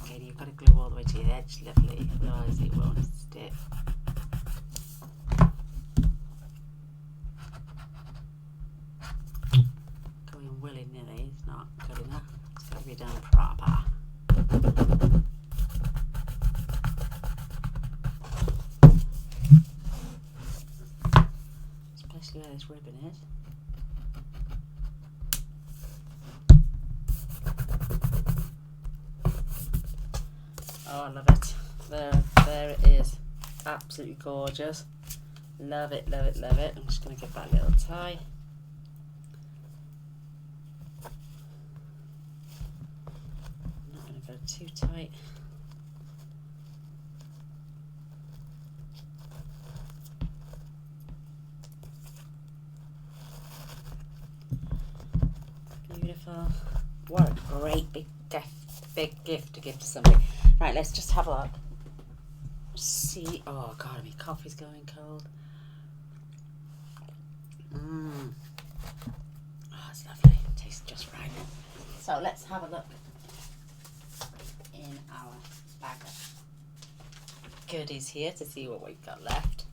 Okay, you've got to glue all the way to your edge, lovely, otherwise it won't stick. Going willy-nilly is not good enough. It's got to be done proper. Especially where this ribbon is. Oh, I love it. There it is. Absolutely gorgeous. Love it, love it, love it. I'm just going to give that a little tie. I'm not going to go too tight. Beautiful. What a great big gift to give to somebody. Right, let's just have a look. See, oh god, my coffee's going cold. Oh, it's lovely. It tastes just right. So let's have a look in our bag of goodies here to see what we've got left.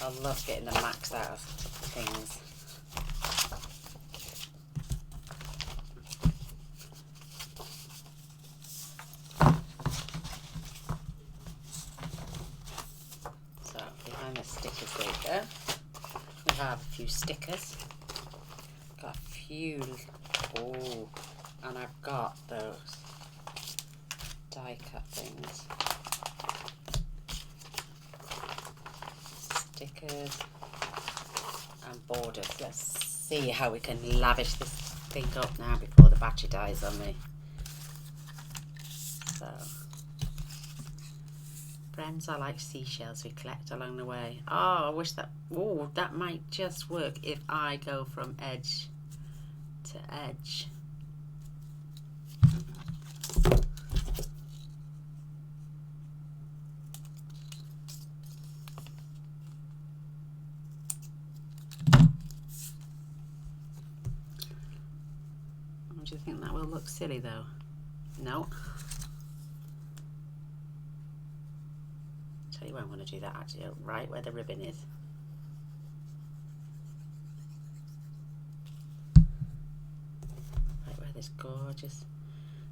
I love getting the max out of things. few stickers. Got a few, oh, and I've got those die cut things. Stickers and borders. Let's see how we can lavish this thing up now before the battery dies on me. So, friends are like seashells we collect along the way. Oh, I wish that, oh, that might just work if I go from edge to edge. Do you think that will look silly though? No. Tell you where I'm going to do that actually, right where the ribbon is. Right where this gorgeous,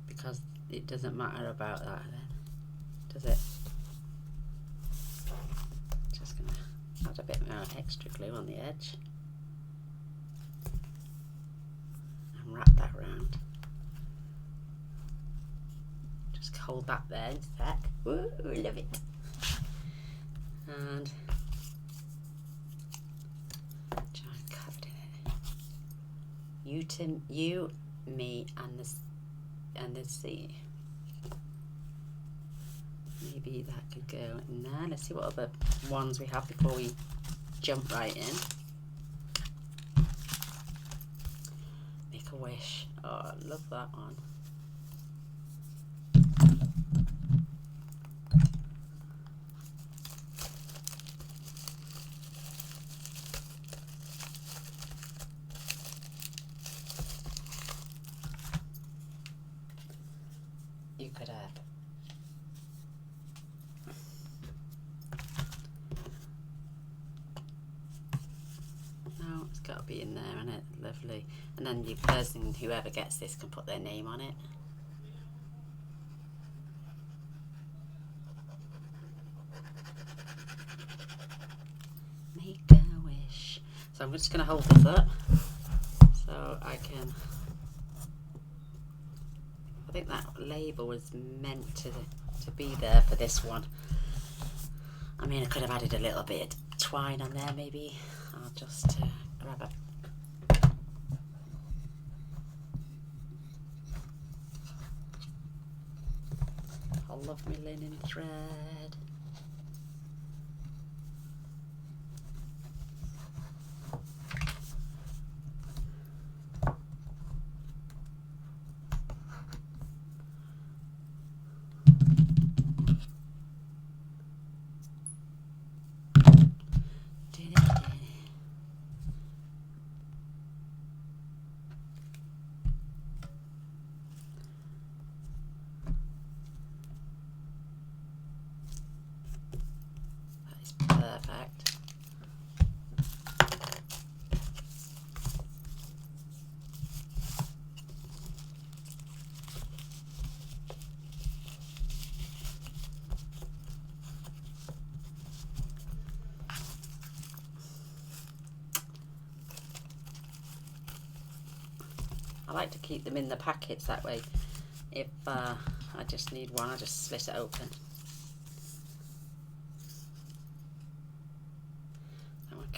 because it doesn't matter about that then, does it? Just going to add a bit more extra glue on the edge. Wrap that round. Just hold that there in a sec. Woo, love it. And giant covered in it. You, me, and the sea. Maybe that could go in there. Let's see what other ones we have before we jump right in. Wish. Oh, I love that one. You could have. No, it's got to be in there, isn't it? Lovely. And then the person, whoever gets this, can put their name on it. Make a wish. So I'm just going to hold this up so I can. I think that label was meant to be there for this one. I mean, I could have added a little bit of twine on there maybe. I'll just grab a. I love my linen thread. Perfect. I like to keep them in the packets that way. If I just need one, I just slit it open.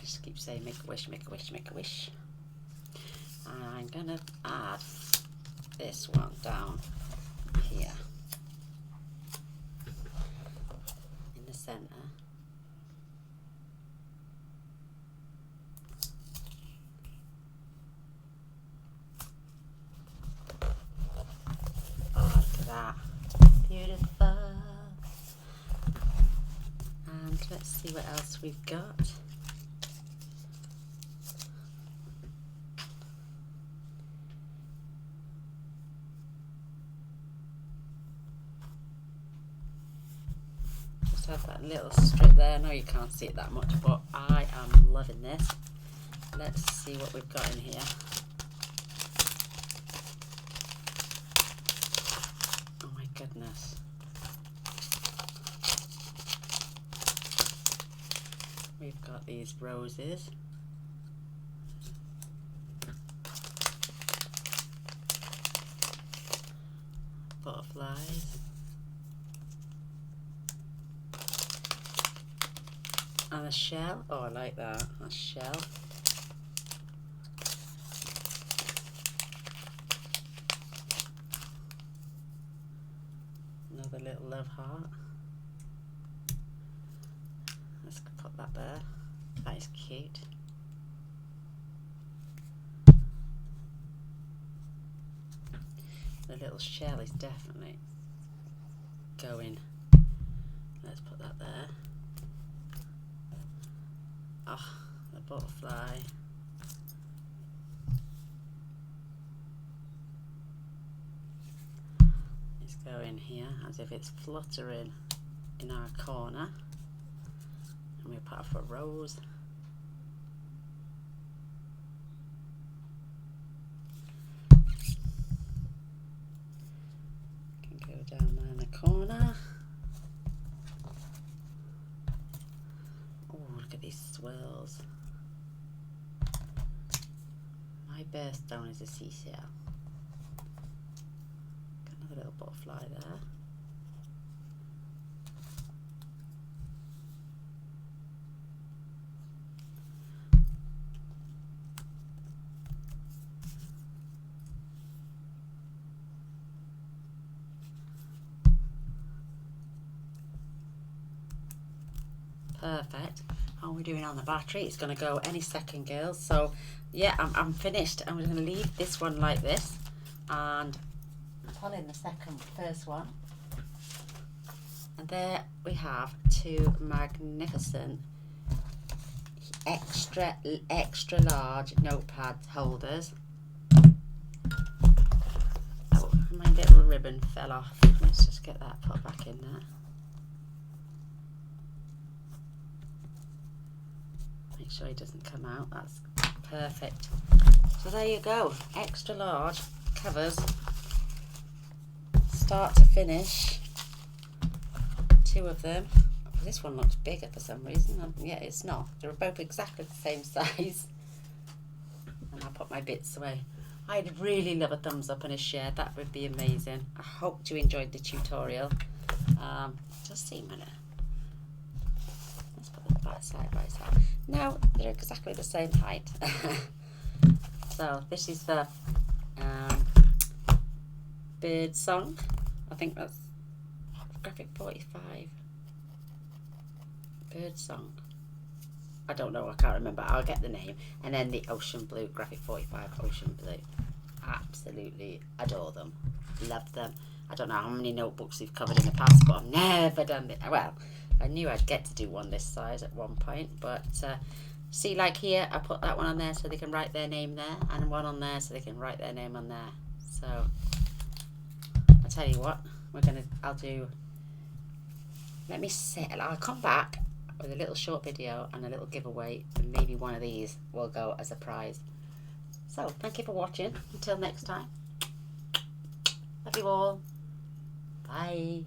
Just keep saying make a wish, make a wish, make a wish. And I'm gonna add this one down here in the center. Oh, look at that. Beautiful. And let's see what else we've got. Have that little strip there. I know you can't see it that much, but I am loving this. Let's see what we've got in here. Oh my goodness. We've got these roses. butterflies. And a shell. Oh, I like that. A shell. Another little love heart. Let's put that there. That is cute. The little shell is definitely going. Let's put that there. Oh, the butterfly. It's going here as if it's fluttering in our corner. And we put off a rose. Can go down there in the corner. Oh, look at these swirls. My birthstone is a seashell. Got another little butterfly there. Perfect. How are we doing on the battery? It's going to go any second, girls. So yeah, I'm finished. I'm going to leave this one like this and pull in the first one. And there we have two magnificent extra large notepad holders. Oh, my little ribbon fell off. Let's just get that put back in there. Make sure it doesn't come out. That's perfect. So there you go. Extra large covers, start to finish. Two of them. This one looks bigger for some reason. Yeah, it's not. They're both exactly the same size. And I'll put my bits away. I'd really love a thumbs up and a share. That would be amazing. I hope you enjoyed the tutorial. Just see a minute. Let's put them back side by side. No, they're exactly the same height. So this is the bird song. I think that's graphic 45. Bird song. I don't know, I can't remember. I'll get the name. And then the ocean blue, graphic 45 ocean blue. Absolutely adore them. Love them. I don't know how many notebooks we've covered in the past, but I've never done it. Well, I knew I'd get to do one this size at one point, but see, like here, I put that one on there so they can write their name there, and one on there so they can write their name on there. So I'll tell you what, I'll do. Let me see. I'll come back with a little short video and a little giveaway, and maybe one of these will go as a prize. So thank you for watching. Until next time. Love you all. Bye.